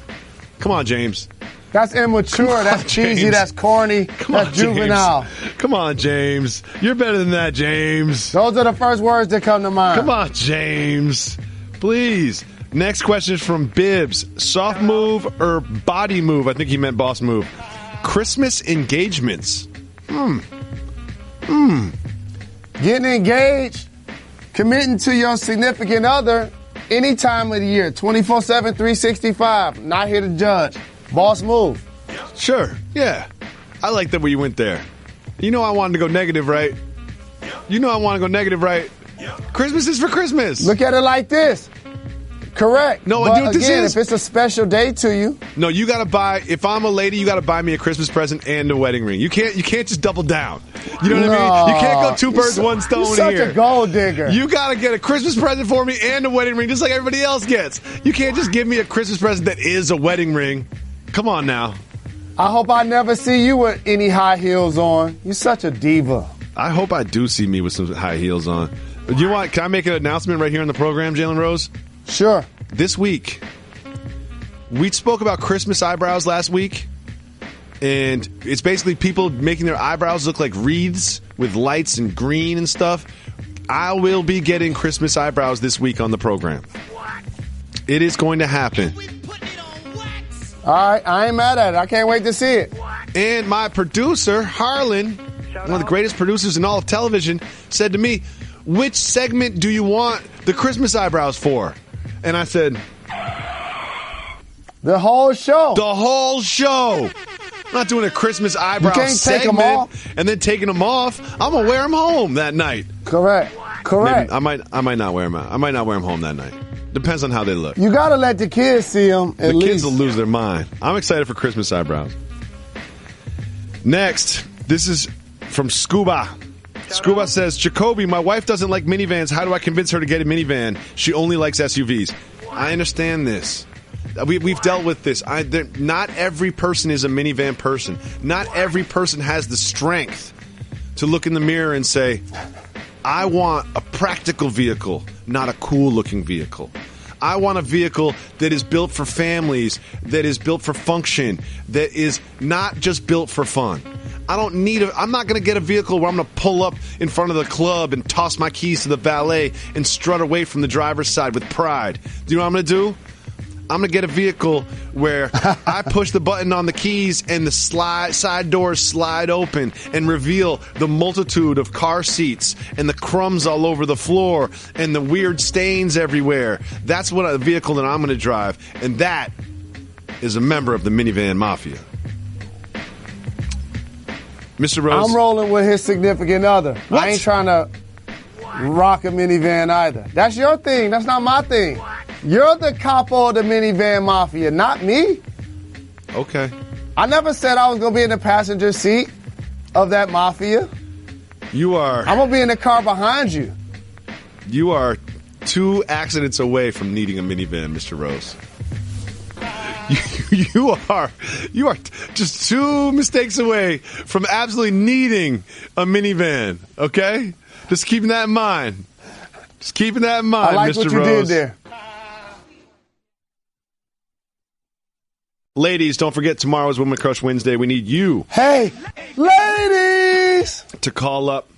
Come on, James. That's immature. That's cheesy. James. That's corny. That's juvenile. James. Come on, James. You're better than that, James. Those are the first words that come to mind. Come on, James. Please. Next question is from Bibbs. Soft move or body move? I think he meant boss move. Christmas engagements. Getting engaged, committing to your significant other any time of the year, 24/7, 365. Not here to judge. Boss move. Sure. Yeah. I like that way you went there. You know I wanted to go negative, right? You know I want to go negative, right? Christmas is for Christmas. Look at it like this. Correct. No, but do what this again, is. if it's a special day to you. No, you got to buy. If I'm a lady, you got to buy me a Christmas present and a wedding ring. You can't just double down. You know what I mean? You can't go two birds, one stone you're such here. a gold digger. You got to get a Christmas present for me and a wedding ring, just like everybody else gets. You can't just give me a Christmas present that is a wedding ring. Come on now. I hope I never see you with any high heels on. You're such a diva. I hope I do see me with some high heels on. You want? Can I make an announcement right here on the program, Jalen Rose? Sure. This week, we spoke about Christmas eyebrows last week, and it's basically people making their eyebrows look like wreaths with lights and green and stuff. I will be getting Christmas eyebrows this week on the program. It is going to happen. All right, I ain't mad at it. I can't wait to see it. And my producer, Harlan, one of the greatest producers in all of television, said to me, which segment do you want the Christmas eyebrows for? And I said, the whole show. The whole show. I'm not doing a Christmas eyebrow segment take them off. And then taking them off. I'm going to wear them home that night. Correct. Maybe, I might not wear them out. I might not wear them home that night. Depends on how they look. You got to let the kids see them at least. The kids will lose their mind. I'm excited for Christmas eyebrows. Next, this is from Scuba. Scuba says, Jacoby, my wife doesn't like minivans. How do I convince her to get a minivan? She only likes SUVs. I understand this. We've dealt with this. Not every person is a minivan person. Not every person has the strength to look in the mirror and say, I want a practical vehicle, not a cool-looking vehicle. I want a vehicle that is built for families, that is built for function, that is not just built for fun. I'm not going to get a vehicle where I'm going to pull up in front of the club and toss my keys to the valet and strut away from the driver's side with pride. Do you know what I'm going to do? I'm going to get a vehicle where I push the button on the keys and the side doors slide open and reveal the multitude of car seats and the crumbs all over the floor and the weird stains everywhere. That's what a vehicle that I'm going to drive. And that is a member of the minivan mafia. Mr. Rose. I'm rolling with his significant other. What? I ain't trying to rock a minivan either. That's your thing. That's not my thing. You're the capo of the minivan mafia, not me. Okay. I never said I was going to be in the passenger seat of that mafia. You are. I'm going to be in the car behind you. You are 2 accidents away from needing a minivan, Mr. Rose. You are just 2 mistakes away from absolutely needing a minivan, okay? Just keeping that in mind. I like Mr. what you Rose. did there. Ladies, don't forget tomorrow's Women Crush Wednesday. We need you. Hey, ladies! To call up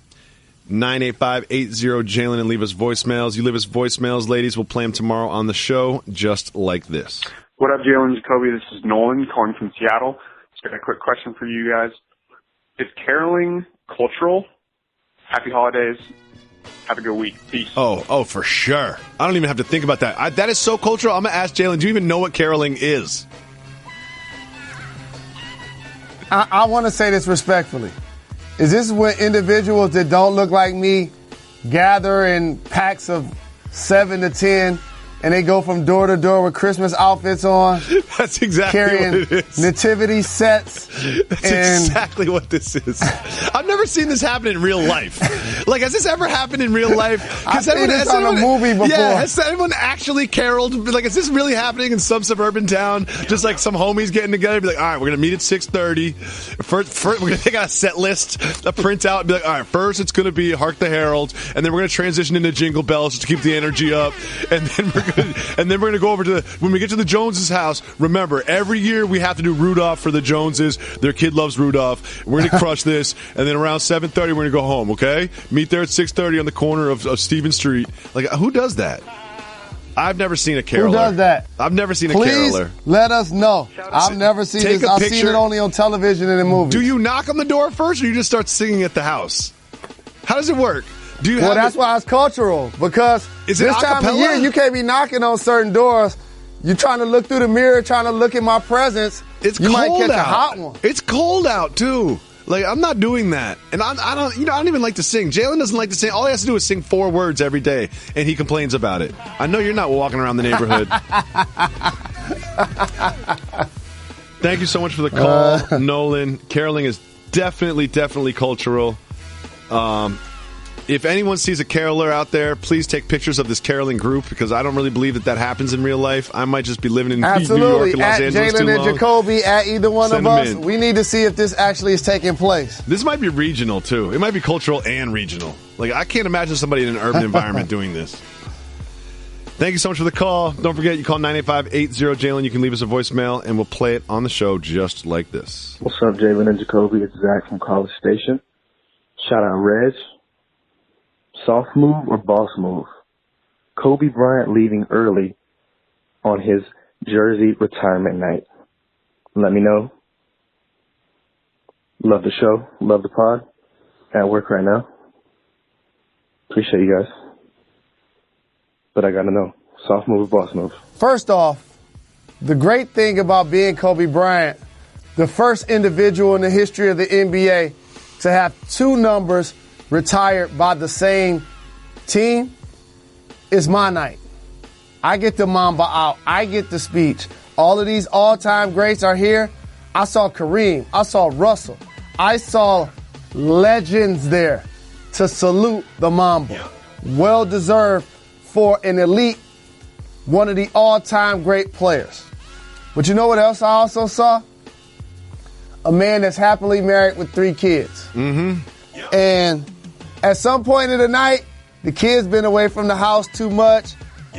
985-80-JALEN and leave us voicemails. You leave us voicemails, ladies. We'll play them tomorrow on the show just like this. What up, Jalen and Jacoby? This is Nolan calling from Seattle. Just got a quick question for you guys. Is caroling cultural? Happy holidays. Have a good week. Peace. Oh, for sure. I don't even have to think about that. That is so cultural. I'm going to ask Jalen, do you even know what caroling is? I want to say this respectfully. Is this when individuals that don't look like me gather in packs of 7 to 10 and they go from door to door with Christmas outfits on? That's exactly carrying what it is. nativity sets. That's exactly what this is. I've never seen this happen in real life. Like, has this ever happened in real life? I've seen this on a movie before. Yeah, has anyone actually caroled? Like, is this really happening in some suburban town? Just like some homies getting together, be like, all right, we're gonna meet at 6:30. First we're gonna take out a set list, a printout, and be like, all right, first it's gonna be Hark the Herald, and then we're gonna transition into Jingle Bells just to keep the energy up, and then we're gonna go over to when we get to the Joneses' house. Remember, every year we have to do Rudolph for the Joneses. Their kid loves Rudolph. We're gonna crush this, and then around 7:30 we're gonna go home. Okay, meet there at 6:30 on the corner of Stevens Street. Like, who does that? I've never seen a caroler. Who does that? I've never seen a Please caroler. let us know. I've never seen Take this. a I've picture. seen it only on television and in movies. Do you knock on the door first, or you just start singing at the house? How does it work? Do you? Well, that's why it's cultural, because Is it this time of acapella? year you can't be knocking on certain doors. You're trying to look through the mirror, trying to look at my presence. It's you cold might catch out. a hot one. It's cold out too. Like, I'm not doing that, and I don't even like to sing. Jalen doesn't like to sing. All he has to do is sing 4 words every day, and he complains about it. I know you're not walking around the neighborhood. Thank you so much for the call, Nolan. Caroling is definitely cultural. If anyone sees a caroler out there, please take pictures of this caroling group, because I don't really believe that happens in real life. I might just be living in New York and Los At Angeles too Jalen and long. Jacoby, at either one Send of them us, in. we need to see if this actually is taking place. This might be regional, too. It might be cultural and regional. Like, I can't imagine somebody in an urban environment doing this. Thank you so much for the call. Don't forget, you call 985-80-JALEN. You can leave us a voicemail, and we'll play it on the show just like this. What's up, Jalen and Jacoby? It's Zach from College Station. Shout out Reg. Soft move or boss move? Kobe Bryant leaving early on his jersey retirement night. Let me know. Love the show. Love the pod. At work right now. Appreciate you guys. But I gotta know. Soft move or boss move? First off, the great thing about being Kobe Bryant, the first individual in the history of the NBA to have 2 numbers retired by the same team, is my night. I get the Mamba out. I get the speech. All of these all-time greats are here. I saw Kareem. I saw Russell. I saw legends there to salute the Mamba. Well-deserved for an elite, one of the all-time great players. But you know what else I also saw? A man that's happily married with 3 kids. Mm-hmm. And at some point in the night, the kids been away from the house too much.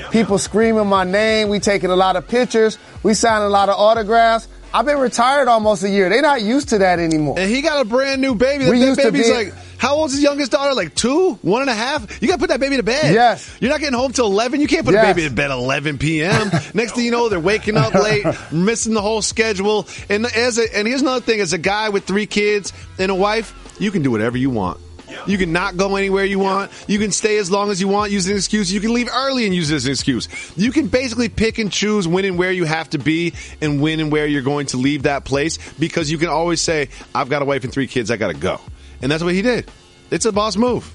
People screaming my name. We taking a lot of pictures. We signing a lot of autographs. I've been retired almost a year. They're not used to that anymore. And he got a brand new baby. That baby's like, how old's his youngest daughter? Like 2, 1.5? You got to put that baby to bed. Yes. You're not getting home till 11. You can't put a baby to bed at 11 p.m. Next thing you know, they're waking up late, missing the whole schedule. And here's another thing. As a guy with 3 kids and a wife, you can do whatever you want. You can not go anywhere you want. You can stay as long as you want, use an excuse. You can leave early and use it as an excuse. You can basically pick and choose when and where you have to be and when and where you're going to leave that place, because you can always say, I've got a wife and 3 kids, I got to go. And that's what he did. It's a boss move.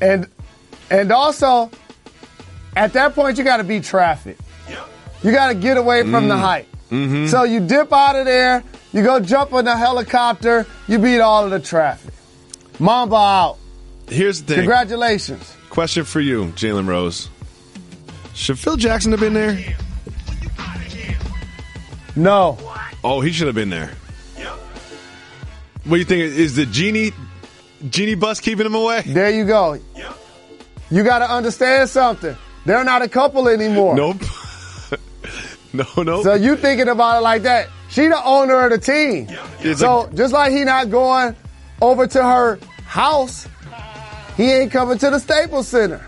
And also, at that point, you got to beat traffic. You got to get away from the hype. Mm-hmm. So you dip out of there, you go jump in the helicopter, you beat all of the traffic. Mamba out. Here's the thing. Congratulations. Question for you, Jalen Rose. Should Phil Jackson have been there? No. Oh, he should have been there. What do you think? Is the genie bus keeping him away? There you go. You got to understand something. They're not a couple anymore. Nope. No. So you thinking about it like that. She the owner of the team. So just like he not going over to her house, he ain't coming to the Staples Center.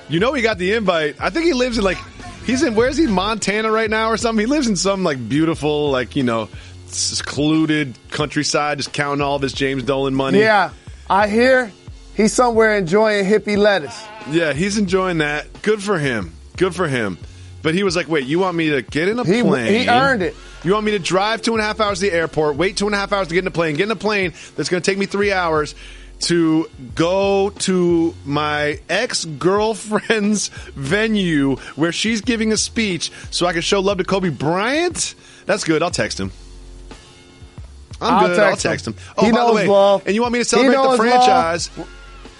You know he got the invite. I think he lives in where's he, Montana right now or something? He lives in some beautiful, secluded countryside, just counting all this James Dolan money. Yeah, I hear He's somewhere enjoying hippie lettuce. Yeah, he's enjoying that. Good for him. Good for him. But he was like, wait, you want me to get in a plane? He earned it. You want me to drive 2.5 hours to the airport, wait 2.5 hours to get in a plane that's going to take me 3 hours to go to my ex-girlfriend's venue where she's giving a speech so I can show love to Kobe Bryant? That's good. I'll text him. I'll text him. Oh, by the way, love. And you want me to celebrate the franchise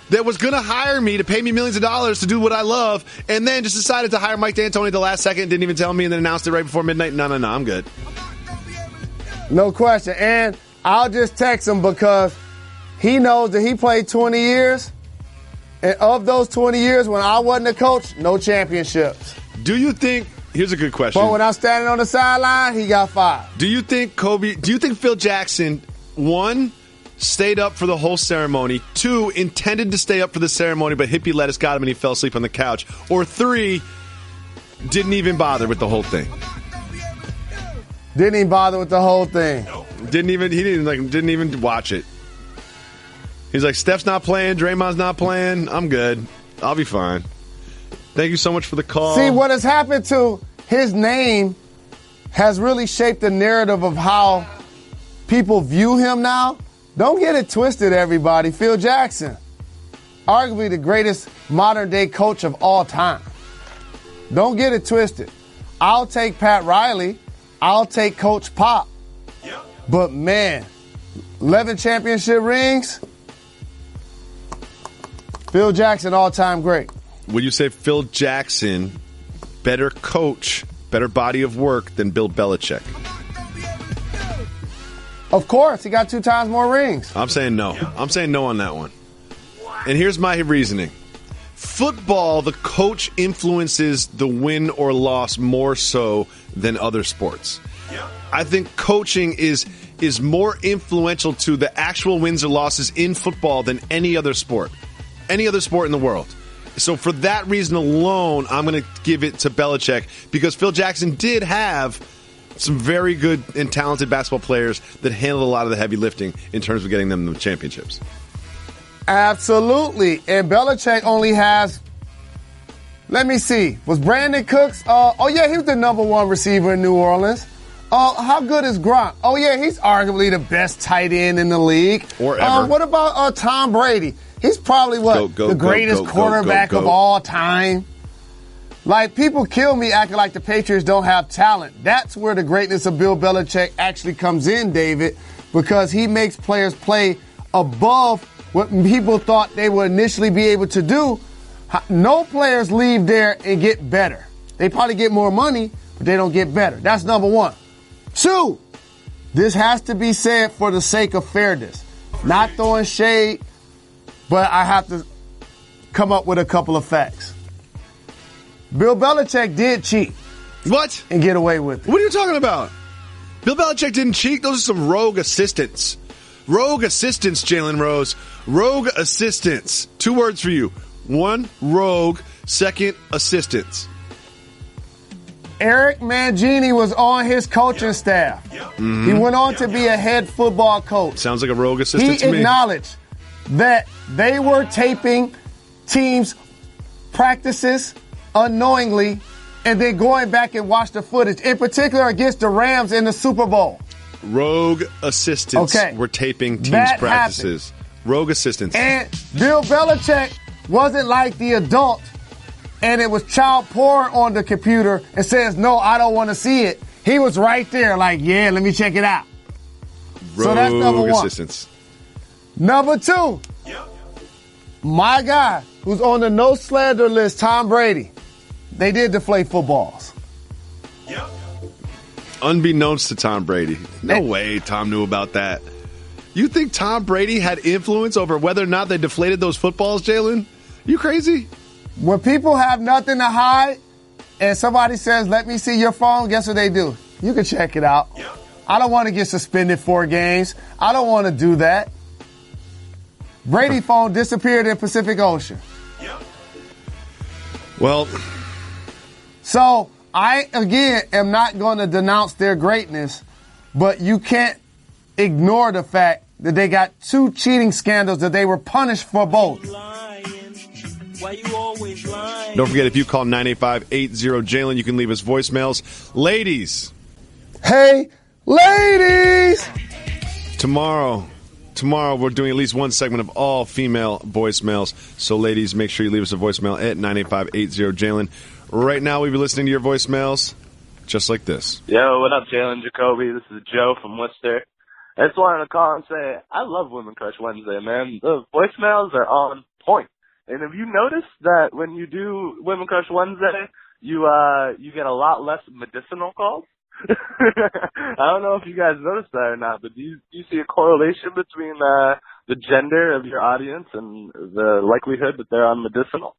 that was going to hire me to pay me millions of dollars to do what I love, and then just decided to hire Mike D'Antoni at the last second, didn't even tell me, and then announced it right before midnight? No, I'm good. No question. And I'll just text him because he knows that he played 20 years, and of those 20 years, when I wasn't a coach, no championships. Do you think, here's a good question. But when I'm standing on the sideline, he got 5. Do you think Phil Jackson, 1, stayed up for the whole ceremony, 2, intended to stay up for the ceremony, but hippie lettuce got him and he fell asleep on the couch, or 3, didn't even bother with the whole thing? Didn't even bother with the whole thing. He didn't even watch it. He's like, Steph's not playing, Draymond's not playing, I'm good. I'll be fine. Thank you so much for the call. See, what has happened to his name has really shaped the narrative of how people view him now. Don't get it twisted, everybody. Phil Jackson, arguably the greatest modern-day coach of all time. Don't get it twisted. I'll take Pat Riley. I'll take Coach Pop. But, man, 11 championship rings, Phil Jackson, all-time great. Would you say Phil Jackson, better coach, better body of work than Bill Belichick? Of course. He got 2 times more rings. I'm saying no. I'm saying no on that one. And here's my reasoning. Football, the coach influences the win or loss more so than other sports. I think coaching is more influential to the actual wins or losses in football than any other sport. Any other sport in the world. So for that reason alone, I'm going to give it to Belichick because Phil Jackson did have some very good and talented basketball players that handled a lot of the heavy lifting in terms of getting them the championships. Absolutely. And Belichick only has, let me see, was Brandon Cooks? He was the number 1 receiver in New Orleans. How good is Gronk? Oh, yeah, he's arguably the best tight end in the league. Or ever. What about Tom Brady? He's probably the greatest quarterback of all time. Like, people kill me acting like the Patriots don't have talent. That's where the greatness of Bill Belichick actually comes in, David, because he makes players play above what people thought they would initially be able to do. No players leave there and get better. They probably get more money, but they don't get better. That's number 1. 2, this has to be said for the sake of fairness. Not throwing shade, but I have to come up with a couple of facts. Bill Belichick did cheat. What? And get away with it. What are you talking about? Bill Belichick didn't cheat. Those are some rogue assistants. Rogue assistants, Jalen Rose. Rogue assistants. 2 words for you. 1, rogue. 2, assistants. Eric Mangini was on his coaching staff. Mm-hmm. He went on to be a head football coach. Sounds like a rogue assistant to me. He acknowledged that they were taping teams' practices unknowingly and then going back and watch the footage, in particular against the Rams in the Super Bowl. Rogue assistants were taping teams' practices. Rogue assistants. And Bill Belichick wasn't like the adult and it was child porn on the computer and says, no, I don't want to see it. He was right there like, yeah, let me check it out. Rogue so that's number 1. Assistants. Number 2, my guy who's on the no slander list, Tom Brady. They did deflate footballs. Unbeknownst to Tom Brady. No way Tom knew about that. You think Tom Brady had influence over whether or not they deflated those footballs, Jalen? You crazy? When people have nothing to hide and somebody says, let me see your phone, guess what they do? You can check it out. I don't want to get suspended 4 games. I don't want to do that. Brady's phone disappeared in Pacific Ocean. Well, so I, again, am not going to denounce their greatness, but you can't ignore the fact that they got 2 cheating scandals that they were punished for both. Don't forget, if you call 985-80-JALEN, you can leave us voicemails. Ladies. Hey, ladies! Tomorrow we're doing at least one segment of all female voicemails. So, ladies, make sure you leave us a voicemail at 985-80-JALEN. Right now, we'll be listening to your voicemails just like this. Yo, what up, Jalen and Jacoby? This is Joe from Worcester. I just wanted to call and say I love Women Crush Wednesday, man. The voicemails are on point. And have you noticed that when you do Women Crush Wednesday, you get a lot less medicinal calls? I don't know if you guys noticed that or not, but do you see a correlation between the gender of your audience and the likelihood that they're on medicinal?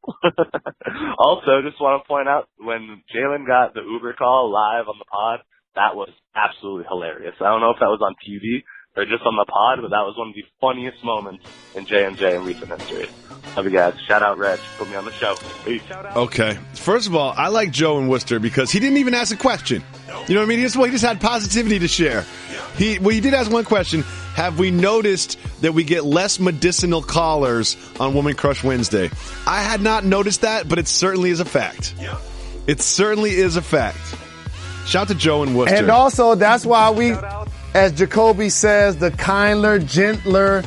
Also, just want to point out, when Jalen got the Uber call live on the pod, that was absolutely hilarious. I don't know if that was on TV or just on the pod, but that was one of the funniest moments in J&J in recent history. Love you guys. Shout out, Reg. Put me on the show. Peace. Okay. First of all, I like Joe in Worcester because he didn't even ask a question. You know what I mean? He just had positivity to share. He did ask one question. Have we noticed that we get less medicinal callers on Woman Crush Wednesday? I had not noticed that, but it certainly is a fact. It certainly is a fact. Shout out to Joe in Worcester. And also, that's why we, as Jacoby says, the kinder, gentler,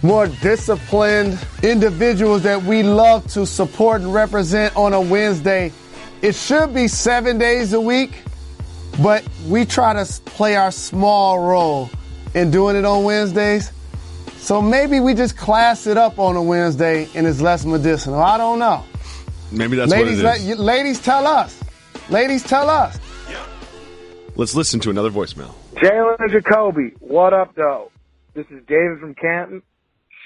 more disciplined individuals that we love to support and represent on a Wednesday. It should be 7 days a week, but we try to play our small role in doing it on Wednesdays. So maybe we just class it up on a Wednesday and it's less medicinal. I don't know. Maybe that's what it is. Ladies, tell us. Ladies, tell us. Let's listen to another voicemail. Jalen and Jacoby, what up, though? This is David from Canton.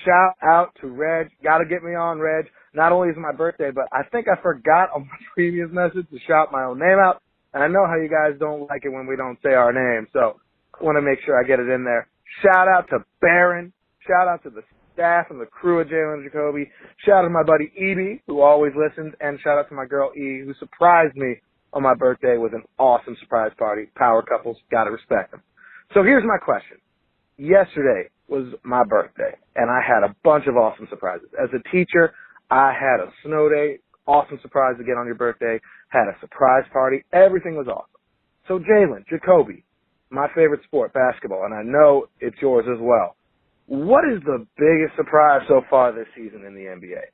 Shout out to Reg. Got to get me on, Reg. Not only is it my birthday, but I think I forgot on my previous message to shout my own name out. And I know how you guys don't like it when we don't say our name, so I want to make sure I get it in there. Shout out to Barron. Shout out to the staff and the crew of Jalen and Jacoby. Shout out to my buddy E.B., who always listens, and shout out to my girl E, who surprised me on my birthday with an awesome surprise party. Power couples, gotta respect them. So here's my question. Yesterday was my birthday, and I had a bunch of awesome surprises. As a teacher, I had a snow day, awesome surprise to get on your birthday, had a surprise party. Everything was awesome. So Jalen, Jacoby, my favorite sport, basketball, and I know it's yours as well. What is the biggest surprise so far this season in the NBA?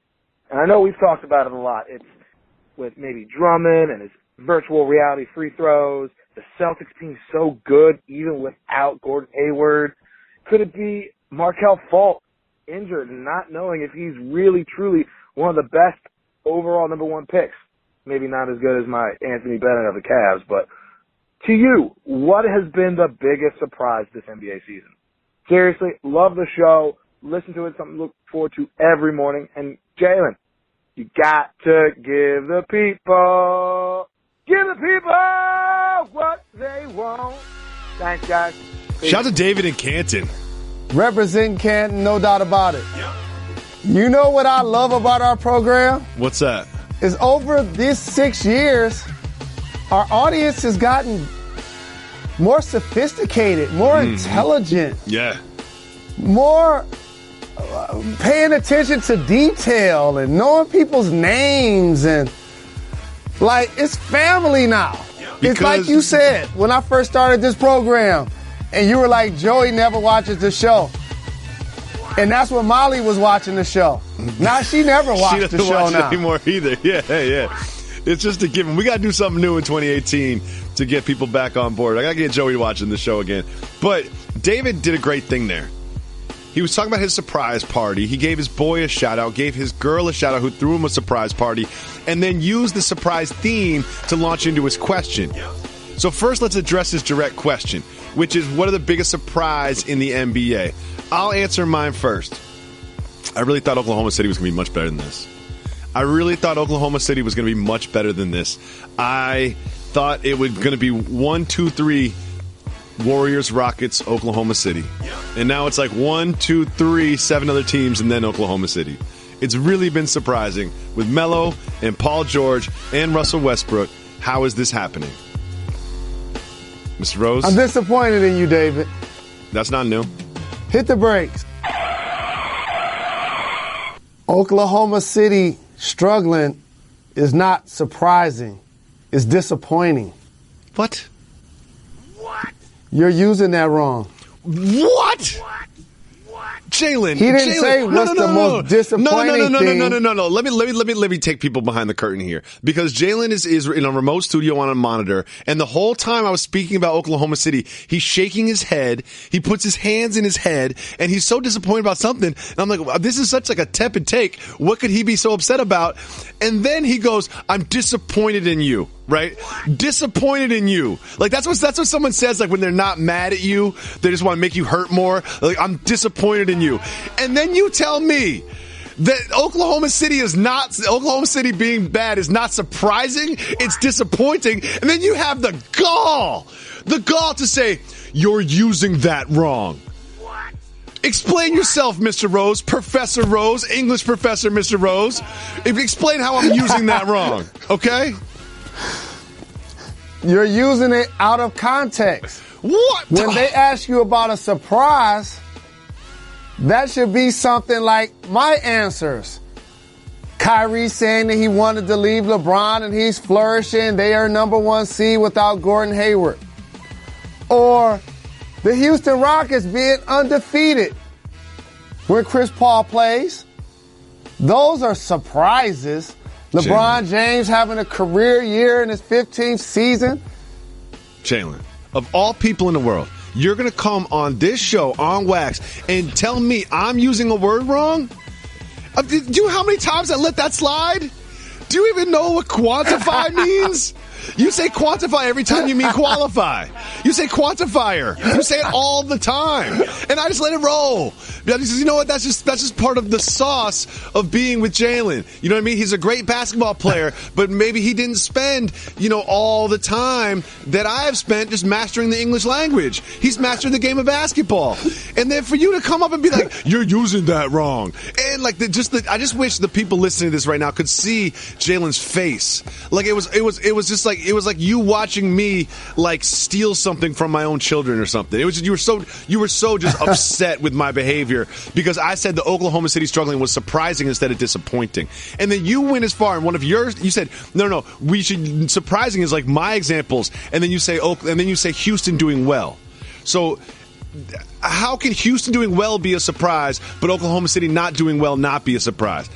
And I know we've talked about it a lot. It's with maybe Drummond and his virtual reality free throws, the Celtics being so good even without Gordon Hayward. Could it be Markelle Fultz injured and not knowing if he's really, truly one of the best overall number one picks? Maybe not as good as my Anthony Bennett of the Cavs, but to you, what has been the biggest surprise this NBA season? Seriously, love the show. Listen to it, something to look forward to every morning. And Jalen, you got to give the people what they want. Thanks, guys. Peace. Shout out to David in Canton. Representing Canton, no doubt about it. Yeah. You know what I love about our program? What's that? Is over these 6 years, our audience has gotten more sophisticated, more intelligent. Yeah. More paying attention to detail and knowing people's names, and like, it's family now. It's like you said when I first started this program, and you were like, Joey never watches the show. And that's when Molly was watching the show. Now she never watched the show now. She doesn't watch it anymore either. Yeah. It's just a given. We got to do something new in 2018 to get people back on board. I got to get Joey watching the show again. But David did a great thing there. He was talking about his surprise party. He gave his boy a shout-out, gave his girl a shout-out who threw him a surprise party, and then used the surprise theme to launch into his question. So first, let's address his direct question, which is, what are the biggest surprise in the NBA? I'll answer mine first. I really thought Oklahoma City was going to be much better than this. I thought it was going to be 1, 2, 3 Warriors, Rockets, Oklahoma City. And now it's like 1, 2, 3, 7 other teams, and then Oklahoma City. It's really been surprising with Melo and Paul George and Russell Westbrook. How is this happening? Mr. Rose? I'm disappointed in you, David. That's not new. Hit the brakes. Oklahoma City struggling is not surprising. It's disappointing. What? You're using that wrong. What? Jalen, he didn't say what's the most disappointing thing. No. Let me take people behind the curtain here, because Jalen is in a remote studio on a monitor, and the whole time I was speaking about Oklahoma City, he's shaking his head, he puts his hands in his head, and he's so disappointed about something. And I'm like, wow, this is such like a tepid take. What could he be so upset about? And then he goes, "I'm disappointed in you." Right? Disappointed in you. Like that's what someone says, like when they're not mad at you, they just want to make you hurt more. Like, I'm disappointed in you. And then you tell me that Oklahoma City being bad is not surprising, it's disappointing. And then you have the gall to say, you're using that wrong. Explain yourself, Mr. Rose, Professor Rose, English professor, Mr. Rose. Explain how I'm using that wrong, okay? You're using it out of context. What? When they ask you about a surprise, that should be something like my answers. Kyrie saying that he wanted to leave LeBron and he's flourishing. They are number 1 seed without Gordon Hayward. Or the Houston Rockets being undefeated when Chris Paul plays. Those are surprises. LeBron James having a career year in his 15th season. Jalen, of all people in the world, you're going to come on this show on Wax and tell me I'm using a word wrong? Do you know how many times I let that slide? Do you even know what quantify means? You say quantify every time you mean qualify. You say quantifier. You say it all the time. And I just let it roll. Because you know what? That's just part of the sauce of being with Jalen. You know what I mean? He's a great basketball player, but maybe he didn't spend, all the time that I have spent just mastering the English language. He's mastered the game of basketball. And then for you to come up and be like, you're using that wrong. And like I just wish the people listening to this right now could see Jalen's face. Like it was just like, it was like you watching me like steal something from my own children or something. It was you were so just upset with my behavior because I said the Oklahoma City struggling was surprising instead of disappointing. And then you went as far, and one of yours, you said no, we should, surprising is like my examples, and then you say Houston doing well. So how can Houston doing well be a surprise, but Oklahoma City not doing well not be a surprise?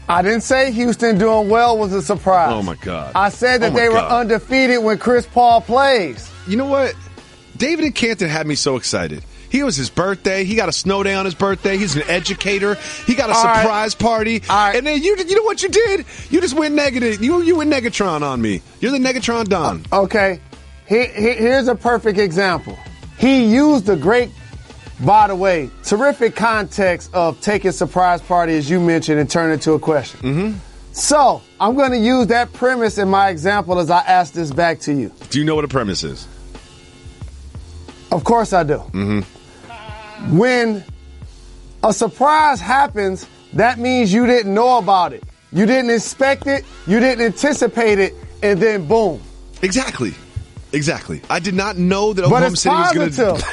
I didn't say Houston doing well was a surprise. Oh, my God. I said that they were undefeated when Chris Paul plays. You know what? David and Canton had me so excited. It was his birthday. He got a snow day on his birthday. He's an educator. He got a surprise party. And then you know what you did? You just went negative. You went Negatron on me. You're the Negatron Don. Okay. Here's a perfect example. He used a great, by the way, terrific context of taking surprise party, as you mentioned, and turn it into a question. Mm-hmm. So I'm going to use that premise in my example as I ask this back to you. Do you know what a premise is? Of course I do. Mm-hmm. When a surprise happens, that means you didn't know about it. You didn't expect it. You didn't anticipate it. And then boom. Exactly. I did not know that Oklahoma City was going to...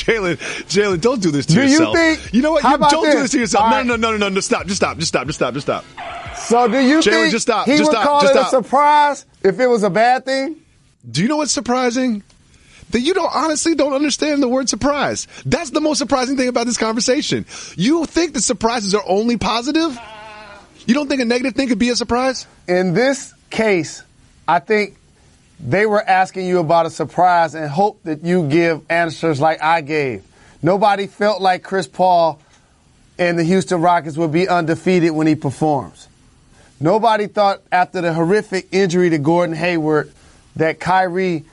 Jalen, don't do this to yourself. You know what? Don't do this to yourself. No. Stop. So do you think he would call it a surprise if it was a bad thing? Do you know what's surprising? That you honestly don't understand the word surprise. That's the most surprising thing about this conversation. You think that surprises are only positive? You don't think a negative thing could be a surprise? In this case, I think they were asking you about a surprise and hope that you give answers like I gave. Nobody felt like Chris Paul and the Houston Rockets would be undefeated when he performs. Nobody thought after the horrific injury to Gordon Hayward that Kyrie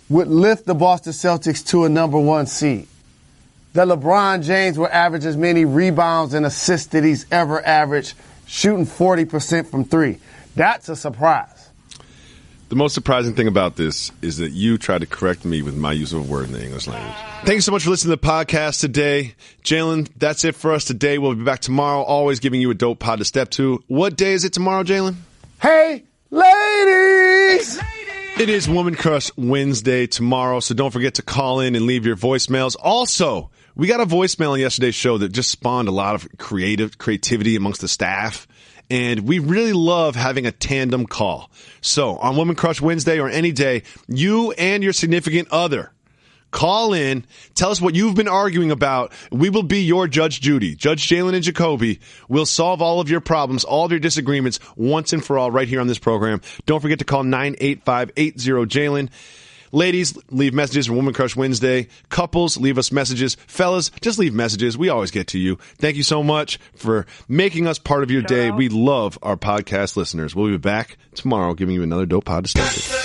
would lift the Boston Celtics to a number 1 seed. That LeBron James would average as many rebounds and assists that he's ever averaged, shooting 40% from 3. That's a surprise. The most surprising thing about this is that you tried to correct me with my use of a word in the English language. Thank you so much for listening to the podcast today. Jalen, that's it for us today. We'll be back tomorrow, always giving you a dope pod to step to. What day is it tomorrow, Jalen? Hey, ladies! Ladies! It is Woman Crush Wednesday tomorrow, so don't forget to call in and leave your voicemails. Also, we got a voicemail on yesterday's show that just spawned a lot of creativity amongst the staff. And we really love having a tandem call. So on Woman Crush Wednesday or any day, you and your significant other call in, tell us what you've been arguing about. We will be your Judge Judy. Judge Jalen and Jacoby will solve all of your problems, all of your disagreements once and for all right here on this program. Don't forget to call 985-80-JALEN. Ladies, leave messages for Woman Crush Wednesday. Couples, leave us messages. Fellas, just leave messages. We always get to you. Thank you so much for making us part of your day. We love our podcast listeners. We'll be back tomorrow giving you another dope pod to start with.